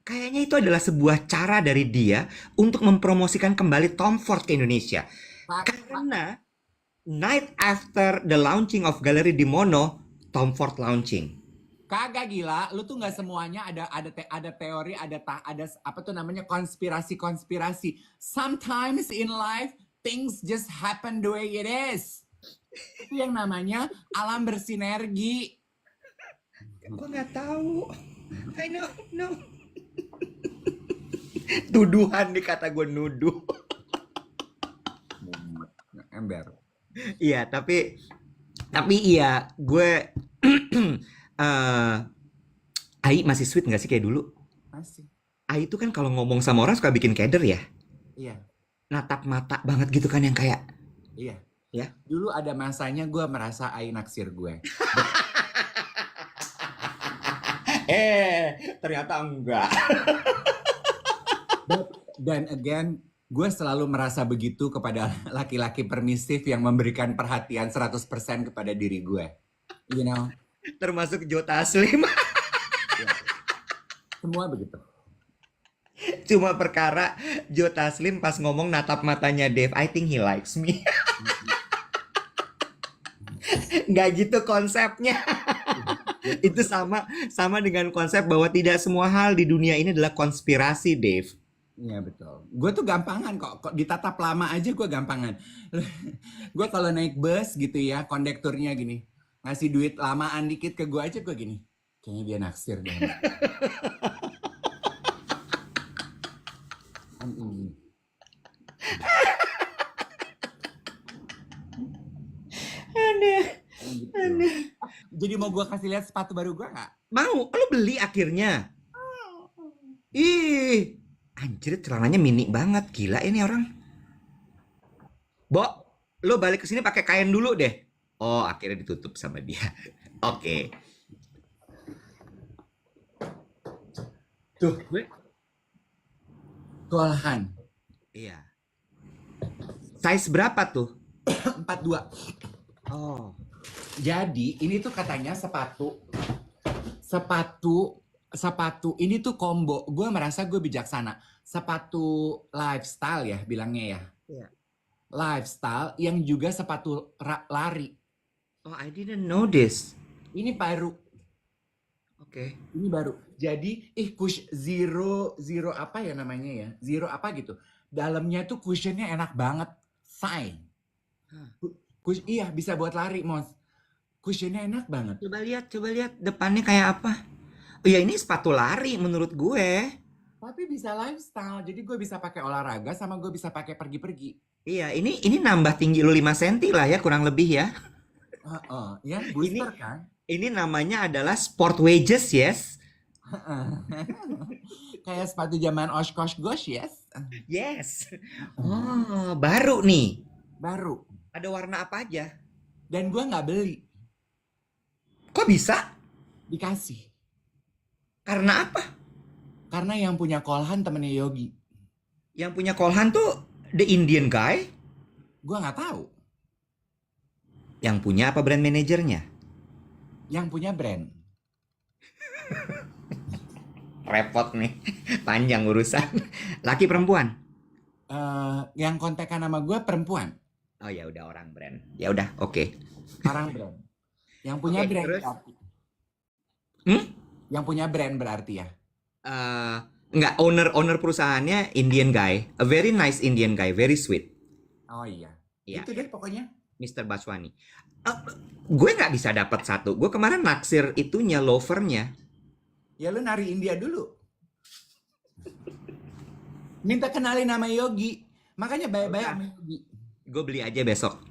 Kayaknya itu adalah sebuah cara dari dia untuk mempromosikan kembali Tom Ford ke Indonesia. Karena night after the launching of Galeri Demono, Tom Ford launching. Kagak gila, lu tuh nggak semuanya ada teori, ada apa tuh namanya konspirasi. Sometimes in life things just happen the way it is. Itu yang namanya alam bersinergi. Gue nggak tahu. I know, no. Tuduhan nih, kata gue nuduh. Ember. Iya, tapi iya, gue Ai masih sweet nggak sih kayak dulu? Masih. Ai itu kan kalau ngomong sama orang suka bikin keder ya. Iya. Natap mata banget gitu kan, yang kayak. Iya. Ya. Dulu ada masanya gue merasa Ai naksir gue. Ternyata enggak. Dan again, gue selalu merasa begitu kepada laki-laki permisif yang memberikan perhatian 100% kepada diri gue. You know? Termasuk Joe Taslim. Ya. Semua begitu. Cuma perkara Joe Taslim pas ngomong natap matanya Dave, I think he likes me. Nggak gitu konsepnya. Itu sama dengan konsep bahwa tidak semua hal di dunia ini adalah konspirasi, Dave. Iya betul. Gue tuh gampangan kok ditatap lama aja gue gampangan. Gue kalau naik bus gitu ya, kondekturnya gini, ngasih duit lamaan dikit ke gue aja, gue gini, kayaknya dia naksir deh. Aneh. Jadi mau gue kasih lihat sepatu baru gue nggak? Mau? Lo beli akhirnya? Ih, anjir, celananya mini banget, gila ini orang. Bo, lo balik ke sini pakai kain dulu deh. Oh, akhirnya ditutup sama dia. Oke. Tuh, gue kewalahan. Iya. Size berapa tuh? 42. Oh. Jadi ini tuh katanya sepatu ini tuh combo. Gue merasa gue bijaksana. Sepatu lifestyle ya bilangnya ya. Iya. Lifestyle yang juga sepatu lari. Oh, I didn't know this. Ini baru. Oke. Ini baru. Jadi zero apa ya namanya ya? Zero apa gitu. Dalamnya tuh cushionnya enak banget. Fine. Iya, bisa buat lari, Mos. Cushionnya enak banget. Coba lihat depannya kayak apa. Oh ya, ini sepatu lari menurut gue. Tapi bisa lifestyle. Jadi gue bisa pakai olahraga sama gue bisa pakai pergi-pergi. Iya, ini nambah tinggi lu 5 cm lah ya, kurang lebih ya. Ya, booster kan? Ini namanya adalah sport wedges, yes. Kayak sepatu zaman Oshkosh Gosh, yes. Yes. Oh, baru nih. Baru. Ada warna apa aja? Dan gue nggak beli. Kok bisa? Dikasih. Karena apa? Karena yang punya Kolhan temennya Yogi. Yang punya Kolhan tuh The Indian guy Gue nggak tahu. yang punya apa brand manajernya? Yang punya brand. Repot nih, panjang urusan. Laki perempuan? Yang kontekan sama gue perempuan. Oh ya udah orang brand. Ya udah, oke. Orang brand. Yang punya Oke, brand terus? berarti. Hmm? Yang punya brand berarti ya. Eh, Enggak, owner perusahaannya Indian guy, a very nice Indian guy, very sweet. Oh iya. Iya, Itu deh pokoknya. Mr. Baswani. Eh, gue nggak bisa dapat satu. Gue kemarin naksir itunya, lovernya. Ya lu nari India dulu. Minta kenalin nama Yogi. Makanya baik-baik sama Yogi. Gue beli aja besok.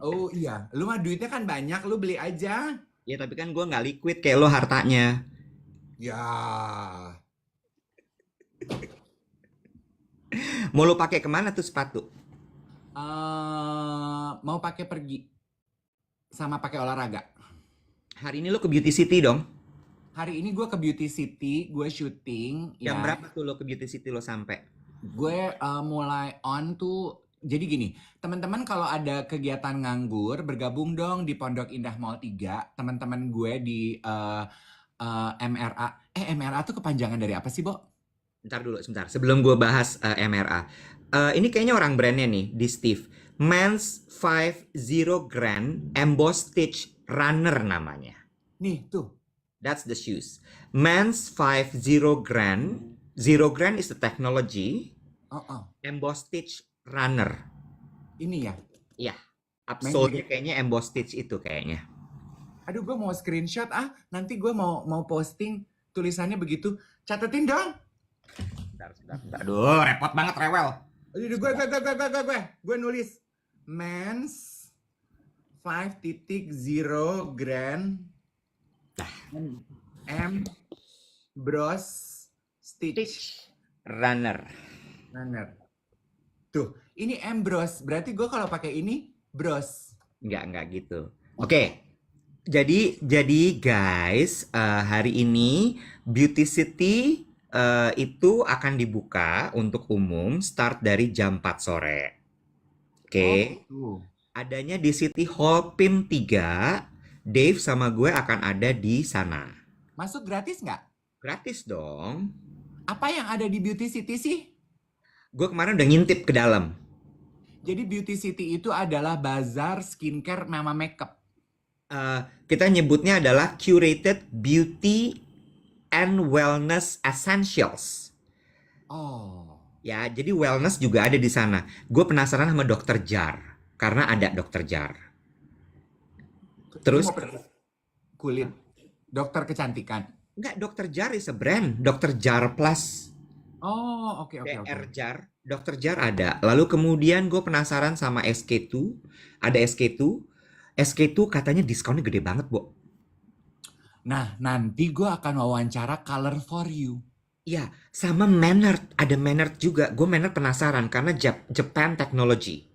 Oh iya. Lu mah duitnya kan banyak. Lu beli aja. Ya tapi kan gue nggak liquid kayak lo hartanya. Ya. Mau lo pakai kemana tuh sepatu? Mau pakai pergi. Sama pakai olahraga. Hari ini lo ke Beauty City dong. Hari ini gue ke Beauty City. Gue syuting. Jam Ya. berapa tuh lo ke Beauty City lo sampai? Gue mulai on tuh. Jadi gini, teman-teman kalau ada kegiatan nganggur, bergabung dong di Pondok Indah Mall 3. Teman-teman gue di MRA. MRA tuh kepanjangan dari apa sih, Bo? Bentar dulu, sebentar. Sebelum gue bahas MRA. Ini kayaknya orang brandnya nih, di Steve. Men's 50 Grand Embossed Stitch Runner namanya. Nih, tuh. That's the shoes. Men's 50 Grand. Zero Grand is the technology. Embossed Stitch Runner. Ini ya. Iya. Upsole-nya kayaknya embossed stitch itu kayaknya. Aduh, gue mau screenshot nanti gue mau posting tulisannya begitu. Catetin dong. Bentar. Aduh, repot banget rewel. Aduh, gue nulis Men's 5.0 Grand M Bros Stitch Runner. Tuh, ini M Bros. Berarti gue kalau pakai ini Bros. Enggak gitu. Oke. Jadi guys, hari ini Beauty City itu akan dibuka untuk umum start dari jam 4 sore. Oke. Adanya di City Hall PIM 3. Dave sama gue akan ada di sana. Masuk gratis nggak? Gratis dong. Apa yang ada di Beauty City sih? Gue kemarin udah ngintip ke dalam. Jadi Beauty City itu adalah bazar skincare sama makeup. Kita nyebutnya adalah Curated Beauty and Wellness Essentials. Oh. Ya, jadi wellness juga ada di sana. Gue penasaran sama Dr. Jar. Karena ada Dr. Jar. Terus? Kulit. Dokter kecantikan. Enggak, Dr. Jar is a brand. Dr. Jar Plus. Oh, oke. DR Jar. Dr. Jar ada. Lalu kemudian gue penasaran sama SK2. Ada SK2. SK2 katanya diskonnya gede banget, Bo. Nah, nanti gue akan wawancara Color for You. Iya, sama Maynard. Ada Maynard juga. Gue Maynard penasaran karena Japan Technology.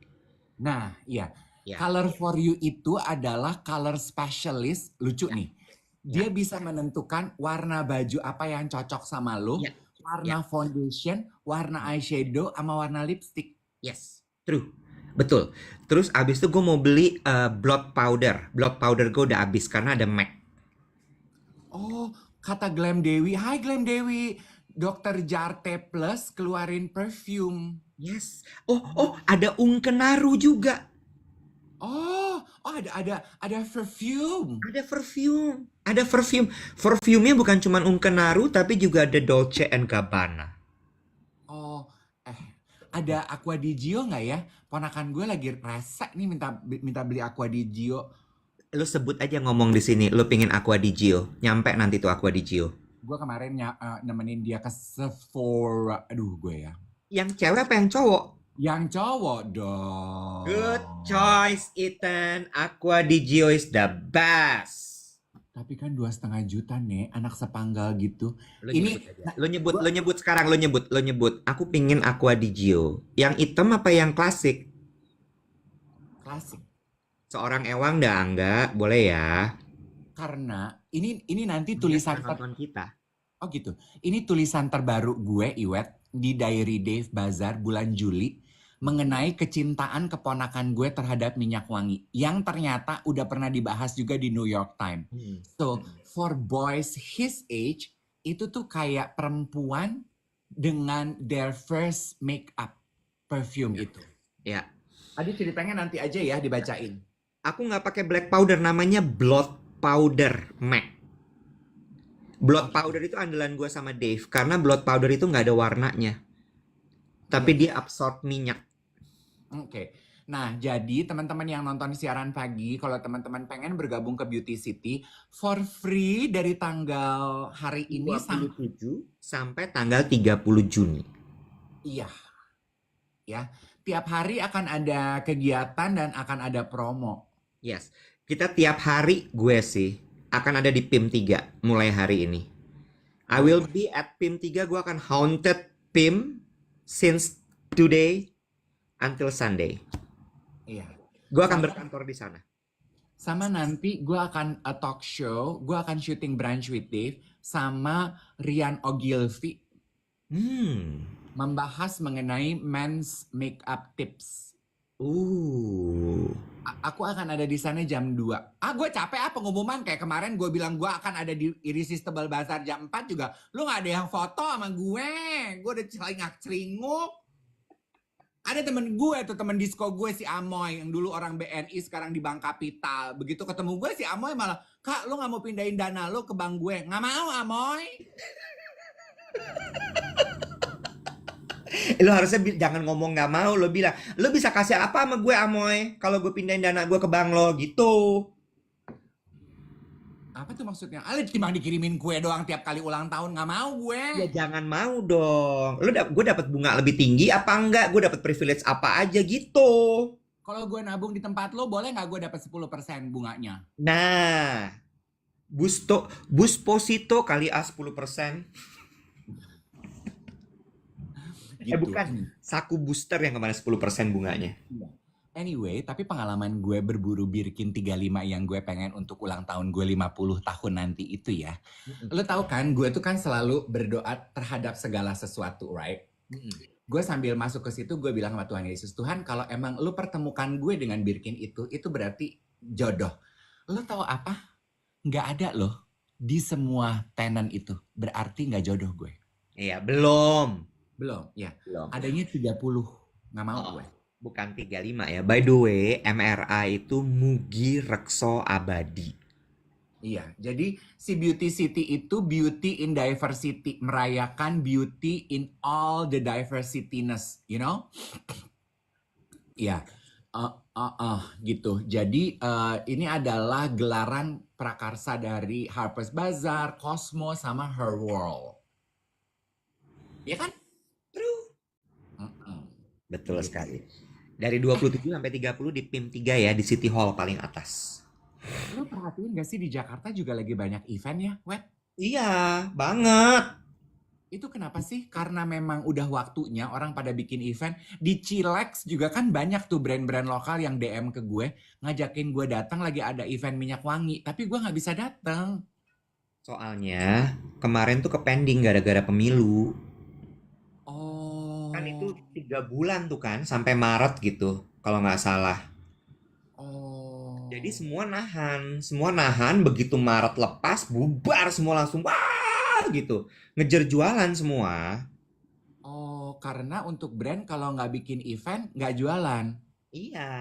Nah, iya. Ya. Color for You itu adalah color specialist. Lucu nih. Dia bisa menentukan warna baju apa yang cocok sama lo. Ya. Warna foundation, warna eyeshadow, sama warna lipstick. Yes, true. Betul. Terus abis itu gue mau beli blot powder. Blot powder gue udah abis karena ada MAC. Oh, kata Glam Dewi. Hai Glam Dewi. Dr. Jarte Plus keluarin perfume. Yes. Oh, ada Ungkenaru juga. Oh, ada perfume. Ada perfume. Ada perfume. Perfume-nya bukan cuma Ungkenaru tapi juga ada Dolce and Gabbana. Oh, ada Aqua di Gio nggak ya? Ponakan gue lagi resek nih minta beli Aqua di Gio. Lo sebut aja ngomong di sini. Lo pingin Aqua di Gio. Nyampe nanti tuh Aqua di Gio. Gue kemarin nemenin dia ke Sephora. Aduh, gue ya. Yang cewek apa yang cowok? Yang cowok dong. Good choice, Ethan. Aqua di Gio is the best. Tapi kan 2,5 juta nih, anak sepanggal gitu. Lo nyebut sekarang, lo nyebut. Aku pingin Aqua di Gio. Yang hitam apa yang klasik? Klasik. Seorang ewang dah enggak, boleh ya. Karena ini nanti tulisan nonton kita. Oh gitu. Ini tulisan terbaru gue, Iwet, di Diary Dave Bazar bulan Juli. mengenai kecintaan keponakan gue terhadap minyak wangi yang ternyata udah pernah dibahas juga di New York Times. So, for boys his age, itu tuh kayak perempuan dengan their first makeup perfume itu. Ya. Adi ceritanya nanti aja ya dibacain. Aku nggak pakai black powder, namanya blood powder MAC. Blood powder itu andalan gue sama Dave karena blood powder itu nggak ada warnanya, tapi dia absorb minyak. Oke. Nah, jadi teman-teman yang nonton siaran pagi, kalau teman-teman pengen bergabung ke Beauty City for free dari tanggal hari ini 27 sampai tanggal 30 Juni. Iya. Ya, tiap hari akan ada kegiatan dan akan ada promo. Yes, kita tiap hari gue sih akan ada di PIM 3 mulai hari ini. I will be at PIM 3, gue akan haunted PIM since today until Sunday. Iya. Gue akan berkantor di sana. Sama nanti gue akan talk show, gue akan syuting Brunch with Dave sama Rian Ogilvy membahas mengenai men's makeup tips. Aku akan ada di sana jam 2. Gue capek pengumuman kayak kemarin gue bilang gue akan ada di Irresistible Bazaar jam 4 juga. Lu gak ada yang foto sama gue. Gue udah celingak-celinguk. Ada temen gue tuh, temen disco gue si Amoy yang dulu orang BNI sekarang di Bank Kapital. Begitu ketemu gue si Amoy malah, "Kak, lu gak mau pindahin dana lu ke bank gue?" "Gak mau, Amoy." Lo harusnya jangan ngomong nggak mau, lo bilang, lo bisa kasih apa sama gue Amoy kalau gue pindahin dana gue ke bank lo gitu. Apa tuh maksudnya? Alit cuma dikirimin kue doang tiap kali ulang tahun, nggak mau gue. Ya jangan mau dong. Gue dapat bunga lebih tinggi apa enggak? Gue dapat privilege apa aja gitu. Kalau gue nabung di tempat lo, boleh nggak gue dapat 10% bunganya? Nah, Busposito kali A 10%. Gitu. Bukan, saku booster yang kemarin 10% bunganya. Anyway, tapi pengalaman gue berburu Birkin 35 yang gue pengen untuk ulang tahun gue 50 tahun nanti itu ya. Lo tau kan, gue tuh kan selalu berdoa terhadap segala sesuatu, right? Gue sambil masuk ke situ, gue bilang sama Tuhan Yesus, "Tuhan, kalau emang lo pertemukan gue dengan Birkin itu berarti jodoh." Lo tau apa? Nggak ada loh di semua tenan itu. Berarti nggak jodoh gue. Iya, belum, ya. belum. Adanya 30, nggak mau gue. Bukan 35 ya. By the way, MRA itu Mugi Rekso Abadi. Iya, jadi si Beauty City itu beauty in diversity, merayakan beauty in all the diversity-ness, you know? Iya, gitu. Jadi ini adalah gelaran prakarsa dari Harper's Bazaar, Cosmo, sama Her World. Iya kan? True. Betul sekali. Dari 27 sampai 30 di PIM 3 ya, di City Hall paling atas. Lu perhatiin gak sih di Jakarta juga lagi banyak event ya, Wet? Iya, banget. Itu kenapa sih? Karena memang udah waktunya orang pada bikin event. Di Chilex juga kan banyak tuh brand-brand lokal yang DM ke gue, ngajakin gue datang lagi ada event minyak wangi, tapi gue nggak bisa datang. Soalnya kemarin tuh ke-pending gara-gara pemilu. Oh. Kan itu 3 bulan tuh kan, sampai Maret gitu, kalau nggak salah. Oh. Jadi semua nahan, begitu Maret lepas, bubar semua langsung, wah gitu. Ngejar jualan semua. Oh, karena untuk brand kalau nggak bikin event, nggak jualan. Iya.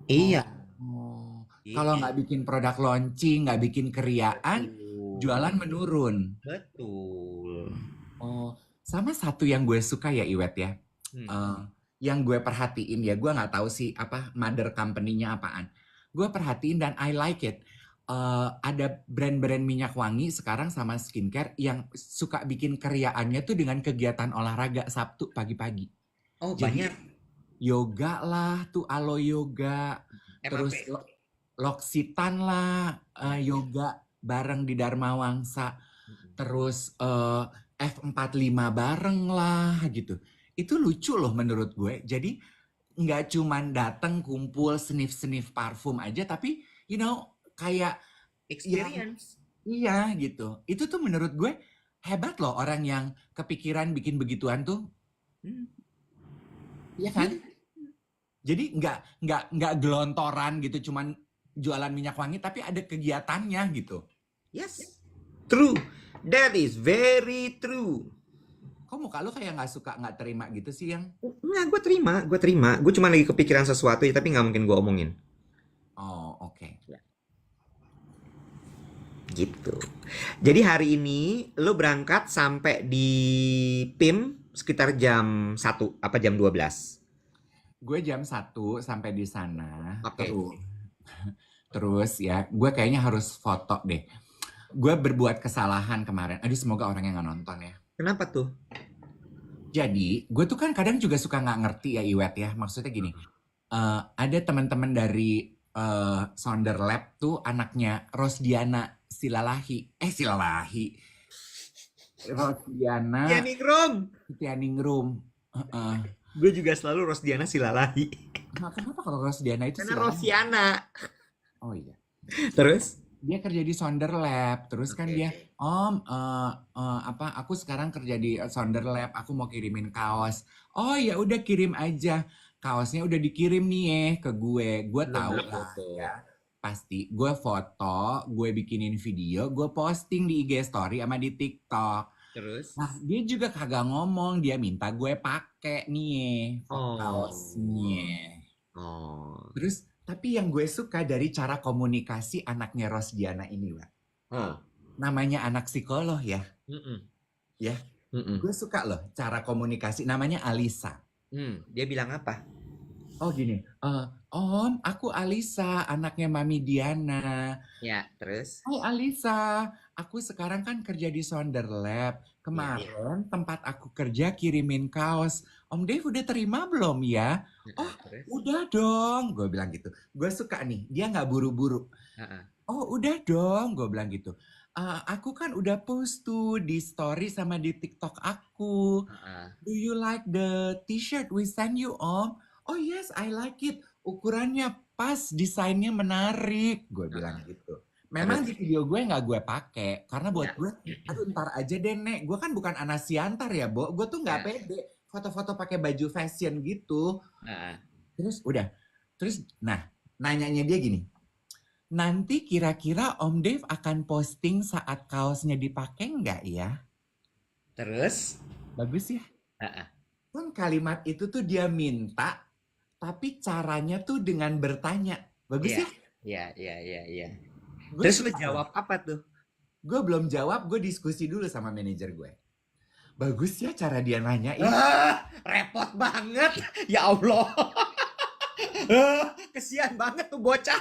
Iya. Oh. Kalau nggak bikin produk launching, nggak bikin keriaan, jualan menurun. Betul. Oh, sama satu yang gue suka ya Iwet ya. Yang gue perhatiin ya, gue nggak tahu sih apa mother company-nya apaan. Gue perhatiin dan I like it. Ada brand-brand minyak wangi sekarang sama skincare yang suka bikin keriaannya tuh dengan kegiatan olahraga Sabtu pagi-pagi. Oh, Jadi, banyak. Yoga lah, tuh alo yoga. Terus L'Occitane lah, yoga bareng di Dharma Wangsa. Terus F45 bareng lah gitu. Itu lucu loh menurut gue. Jadi nggak cuman datang kumpul sniff-sniff parfum aja, tapi you know kayak experience. Iya gitu. Itu tuh menurut gue hebat loh orang yang kepikiran bikin begituan tuh. Iya kan? Jadi nggak gelontoran gitu, cuman jualan minyak wangi, tapi ada kegiatannya gitu. Yes. True. That is very true. Kok muka lu kayak nggak terima gitu sih yang? Enggak, gue terima. Gue cuma lagi kepikiran sesuatu ya, tapi nggak mungkin gue omongin. Oh, oke. Gitu. Jadi hari ini lo berangkat sampai di PIM sekitar jam 1 apa jam 12. Gue jam 1 sampai di sana. Oke. Terus ya, gue kayaknya harus foto deh. Gue berbuat kesalahan kemarin. Aduh, semoga orang yang nggak nonton ya. Kenapa tuh? Jadi, gue tuh kan kadang juga suka nggak ngerti ya, Iwet ya. Maksudnya gini, ada teman-teman dari Sonder Lab tuh anaknya Rosdiana Silalahi. Rosdiana Tianingrum. Gue juga selalu Rosdiana Silalahi. Nah, kenapa kalau Rosdiana itu Karena Silalahi? Rosiana. Oh iya. Terus? Dia kerja di Sonder Lab, terus kan dia, Om, aku sekarang kerja di Sonder Lab, aku mau kirimin kaos. Oh ya udah kirim aja, kaosnya udah dikirim nih ke gue tahu lah ya. Pasti gue foto, gue bikinin video, gue posting di IG Story sama di TikTok. Terus? Nah dia juga kagak ngomong, dia minta gue pakai nih kaosnya. Terus tapi yang gue suka dari cara komunikasi anaknya Rosdiana ini, Wak. Namanya anak psikolog ya. Ya. Gue suka loh cara komunikasi. Namanya Alisa. Dia bilang apa? Oh gini, Om, aku Alisa, anaknya Mami Diana. Ya, terus? Hai Alisa, aku sekarang kan kerja di Sonder Lab. Kemarin tempat aku kerja kirimin kaos. Om Dave udah terima belum ya? Oh, udah dong, gue bilang gitu. Gue suka nih, dia nggak buru-buru. Oh, udah dong, gue bilang gitu. Aku kan udah post tuh di story sama di TikTok aku. Do you like the t-shirt we send you, Om? Oh yes, I like it. Ukurannya pas, desainnya menarik. Gue bilang gitu. Memang di video gue nggak gue pakai. Karena buat gue, aduh ntar aja deh, Nek. Gue kan bukan Ana Siantar ya, Bo. Gue tuh nggak pede. Foto-foto pakai baju fashion gitu. Terus udah. Terus, nah, nanyanya dia gini. Nanti kira-kira Om Dave akan posting saat kaosnya dipakai nggak ya? Terus? Bagus ya? Kan kalimat itu tuh dia minta, tapi caranya tuh dengan bertanya. Bagus ya? Iya. Terus lu jawab apa tuh? Gue belum jawab, gue diskusi dulu sama manajer gue. Bagus ya cara dia nanyain. Repot banget. Ya Allah. Kesian banget tuh bocah.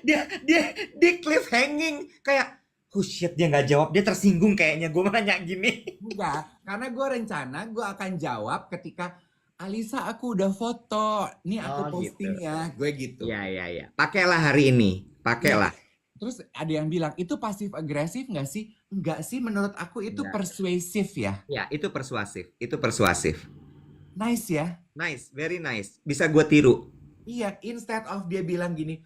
Dia cliffhanging kayak shit, dia nggak jawab, dia tersinggung kayaknya gue nanya gini. Enggak, karena gue rencana gue akan jawab ketika Alisa aku udah foto, nih aku posting gitu. ya, gue gitu. Iya. Pakailah hari ini, pakailah. Terus ada yang bilang, itu pasif agresif nggak sih? Enggak sih, menurut aku itu persuasif ya. Ya, itu persuasif. Nice ya. Nice, very nice. Bisa gue tiru. Iya, instead of dia bilang gini,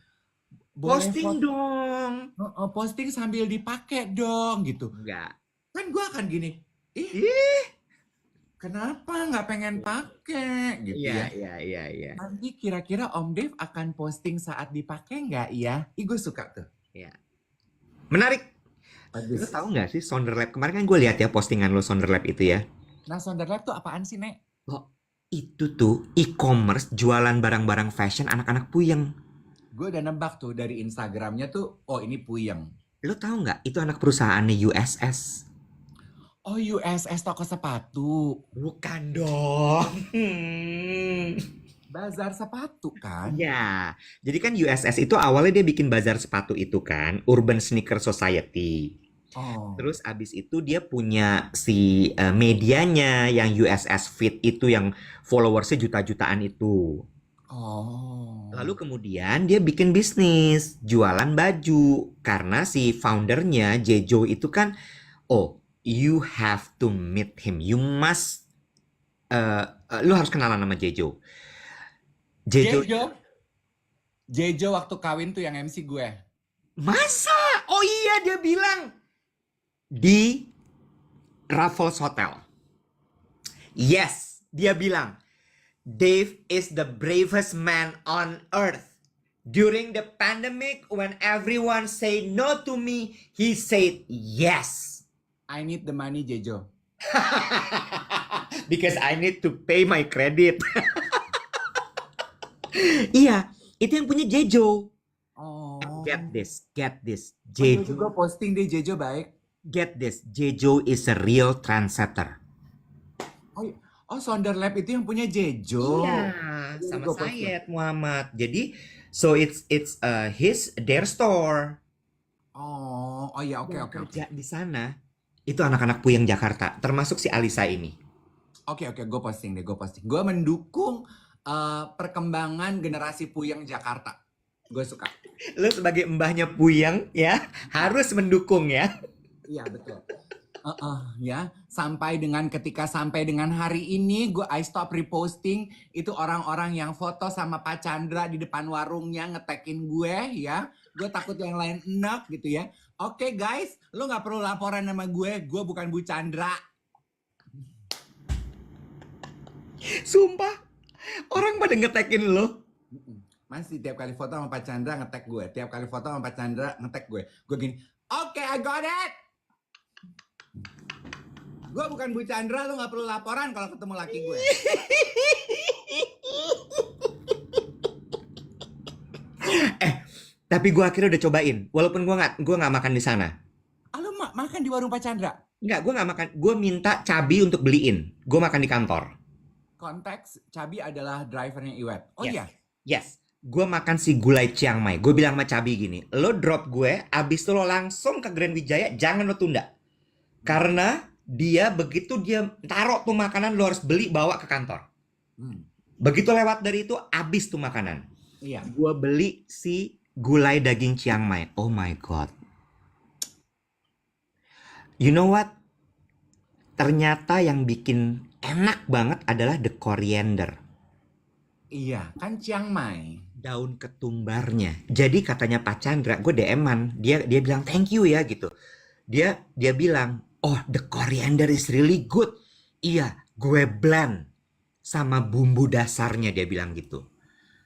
Posting dong. Posting sambil dipakai dong gitu. Enggak. Kan gue akan gini, kenapa nggak pengen pakai gitu ya? Iya. Nanti kira-kira Om Dave akan posting saat dipakai nggak ya? Gue suka tuh. Iya. Menarik. Lu tahu nggak sih Sonder Lab? Kemarin kan gue lihat ya postingan lo Sonder Lab itu ya. Nah, Sonder Lab tuh apaan sih, Nek? Itu tuh e-commerce jualan barang-barang fashion anak-anak Puyeng. Gue udah nebak tuh dari Instagramnya tuh, oh ini Puyeng. Lo tahu nggak? Itu anak perusahaannya USS. Oh, USS toko sepatu. Bukan dong. Bazar sepatu kan? Ya, jadi kan USS itu awalnya dia bikin bazar sepatu itu kan, Urban Sneaker Society. Terus abis itu dia punya si medianya yang USS Fit itu yang followersnya juta-jutaan itu. Lalu kemudian dia bikin bisnis jualan baju karena si foundernya Jejo itu kan, you have to meet him, you must, lu harus kenalan sama Jejo. Jejo waktu kawin tuh yang MC gue. Masa? Oh iya, dia bilang di Raffles Hotel. Yes, dia bilang Dave is the bravest man on earth. During the pandemic, when everyone say no to me, he said yes. I need the money, Jejo. Because I need to pay my credit. Iya, itu yang punya Jejo. Oh. Get this. Jejo Jejo, juga posting deh, Jejo baik. get this. Jejo is a real trendsetter. Oh, Sonderlab itu yang punya Jejo. Iya, Iya, sama gua posting. Sayed Muhammad. Jadi, so it's their store. Oh iya, oke. Yang kerja di sana itu anak-anak Puyeng Jakarta, termasuk si Alisa ini. Oke, gue posting. Gue mendukung perkembangan generasi Puyeng Jakarta. Gue suka. Lo sebagai mbahnya Puyeng ya, harus mendukung ya. Iya, betul. Ya, ketika sampai dengan hari ini I stop reposting itu orang-orang yang foto sama Pak Chandra di depan warungnya ngetekin gue ya. Gue takut yang lain enak gitu ya. Oke guys, lo nggak perlu laporan sama gue bukan Bu Chandra. Sumpah, orang pada ngetekin lo. Masih tiap kali foto sama Pak Chandra ngetek gue. Tiap kali foto sama Pak Chandra ngetek gue. Gue gini, oke, I got it. Gue bukan Bu Chandra, lo gak perlu laporan kalau ketemu laki gue. Tapi gue akhirnya udah cobain, walaupun gue nggak makan di sana. Lo makan di warung Pak Chandra? Nggak, gue nggak makan. Gue minta Cabi untuk beliin. Gue makan di kantor. Konteks, Cabi adalah drivernya Iwet. Oh Yes. iya? Yes. Gue makan si gulai Chiang Mai. Gue bilang sama Cabi gini, lo drop gue, abis itu lo langsung ke Grand Wijaya, jangan lo tunda. Karena dia begitu dia taruh tuh makanan, lo harus beli bawa ke kantor. Begitu lewat dari itu, abis tuh makanan. Iya. Gue beli si gulai daging Chiang Mai. Oh my god. You know what? Ternyata yang bikin enak banget adalah the coriander. Iya, kan Chiang Mai. Daun ketumbarnya. Jadi katanya Pak Chandra, gue DM-an, dia bilang thank you ya gitu. Dia bilang, oh the coriander is really good. Iya, gue blend sama bumbu dasarnya, dia bilang gitu.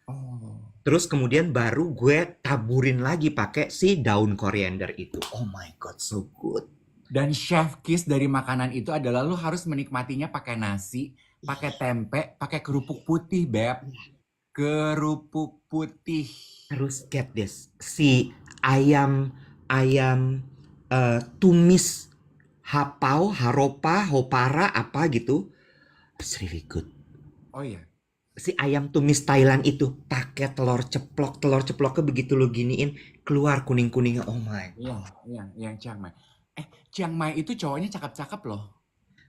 Oh. Terus kemudian baru gue taburin lagi pakai si daun coriander itu. Oh my god, so good. Dan chef kiss dari makanan itu adalah lo harus menikmatinya pakai nasi, pakai tempe, pakai kerupuk putih, Beb. Kerupuk putih. Harus get this. Si ayam tumis hapau, haropa, hopara apa gitu. It's really good. Oh iya. Si ayam tumis Thailand itu pakai telur ceploknya begitu lo giniin keluar kuning-kuningnya. Oh my. Iya, yang Chiang Mai. Chiang Mai itu cowoknya cakep-cakep loh.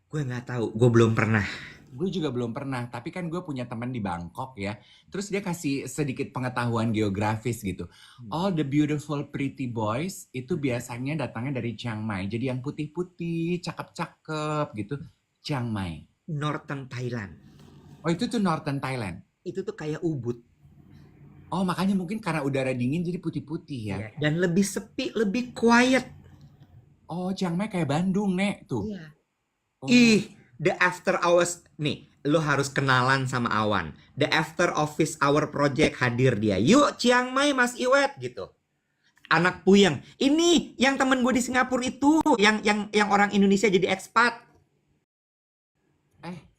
Gue nggak tahu, gue belum pernah. Gue juga belum pernah, tapi kan gue punya teman di Bangkok ya. Terus dia kasih sedikit pengetahuan geografis gitu. All the beautiful pretty boys itu biasanya datangnya dari Chiang Mai. Jadi yang putih-putih, cakep-cakep gitu, Chiang Mai. Northern Thailand. Oh itu tuh Northern Thailand. Itu tuh kayak Ubud. Oh makanya mungkin karena udara dingin jadi putih-putih ya. Iya. Dan lebih sepi, lebih quiet. Oh Chiang Mai kayak Bandung, Nek, tuh. Iya. Oh. Ih, the after hours nih, lo harus kenalan sama Awan. The after office hour project hadir dia. Yuk Chiang Mai Mas Iwet gitu. Anak Puyeng. Ini yang temen gue di Singapura itu, yang orang Indonesia jadi ekspat.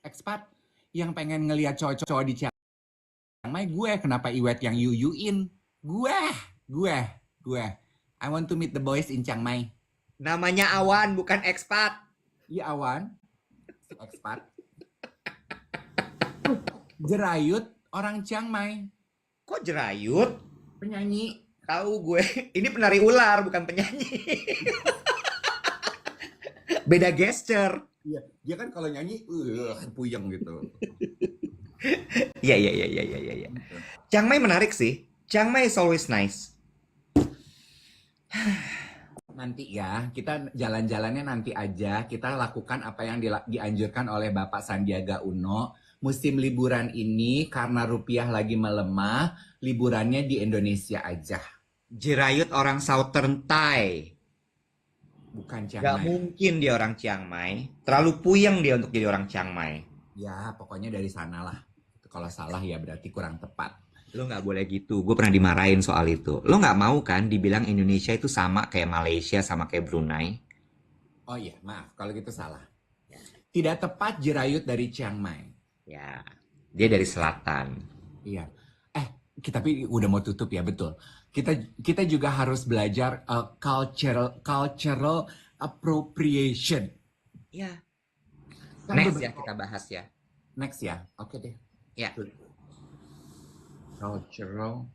Expat yang pengen ngelihat cowok-cowok di Chiang Mai, gue kenapa Iwet yang yuyuin? Gue. I want to meet the boys in Chiang Mai. Namanya Awan, bukan ekspat. Iya Awan, si ekspat. Jerayut orang Chiang Mai, Kok Jerayut? penyanyi. Tahu gue, ini penari ular bukan penyanyi. Beda gesture. Iya, dia kan kalau nyanyi puyeng gitu. Iya. Chiang Mai menarik sih. Chiang Mai is always nice. Nanti ya, kita jalan-jalannya nanti aja. Kita lakukan apa yang dianjurkan oleh Bapak Sandiaga Uno. Musim liburan ini karena rupiah lagi melemah, liburannya di Indonesia aja. Jerayut orang Southern Thai. Bukan Chiang Gak Mai. mungkin dia orang Chiang Mai. Terlalu puyeng dia untuk jadi orang Chiang Mai. Ya, pokoknya dari sana lah. Kalau salah ya berarti kurang tepat. Lo nggak boleh gitu. Gue pernah dimarahin soal itu. Lo nggak mau kan dibilang Indonesia itu sama kayak Malaysia, sama kayak Brunei? Oh iya, maaf kalau gitu salah. Tidak tepat Jerayut dari Chiang Mai. Ya, dia dari selatan. Iya. Tapi udah mau tutup ya, betul. Kita juga harus belajar cultural appropriation. Ya. Kan Next beberapa- ya kita bahas ya. Next ya. Oke deh. Ya. Cultural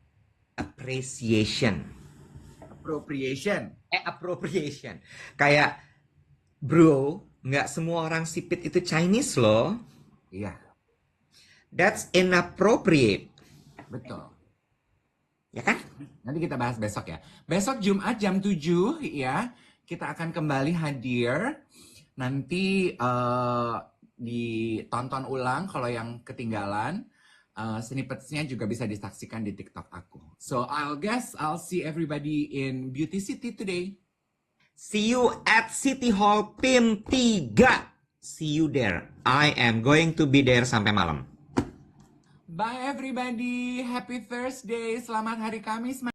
Appreciation. appropriation. Appropriation. Kayak, bro, nggak semua orang sipit itu Chinese loh. Iya, That's inappropriate. betul. Ya kan? Nanti kita bahas besok ya. Besok Jumat jam 7 ya. Kita akan kembali hadir. Nanti ditonton ulang kalau yang ketinggalan. Snippets-nya juga bisa disaksikan di TikTok aku. So I'll see everybody in Beauty City today. See you at City Hall PIM 3. See you there. I am going to be there sampai malam. Bye everybody. Happy Thursday. Selamat hari Kamis.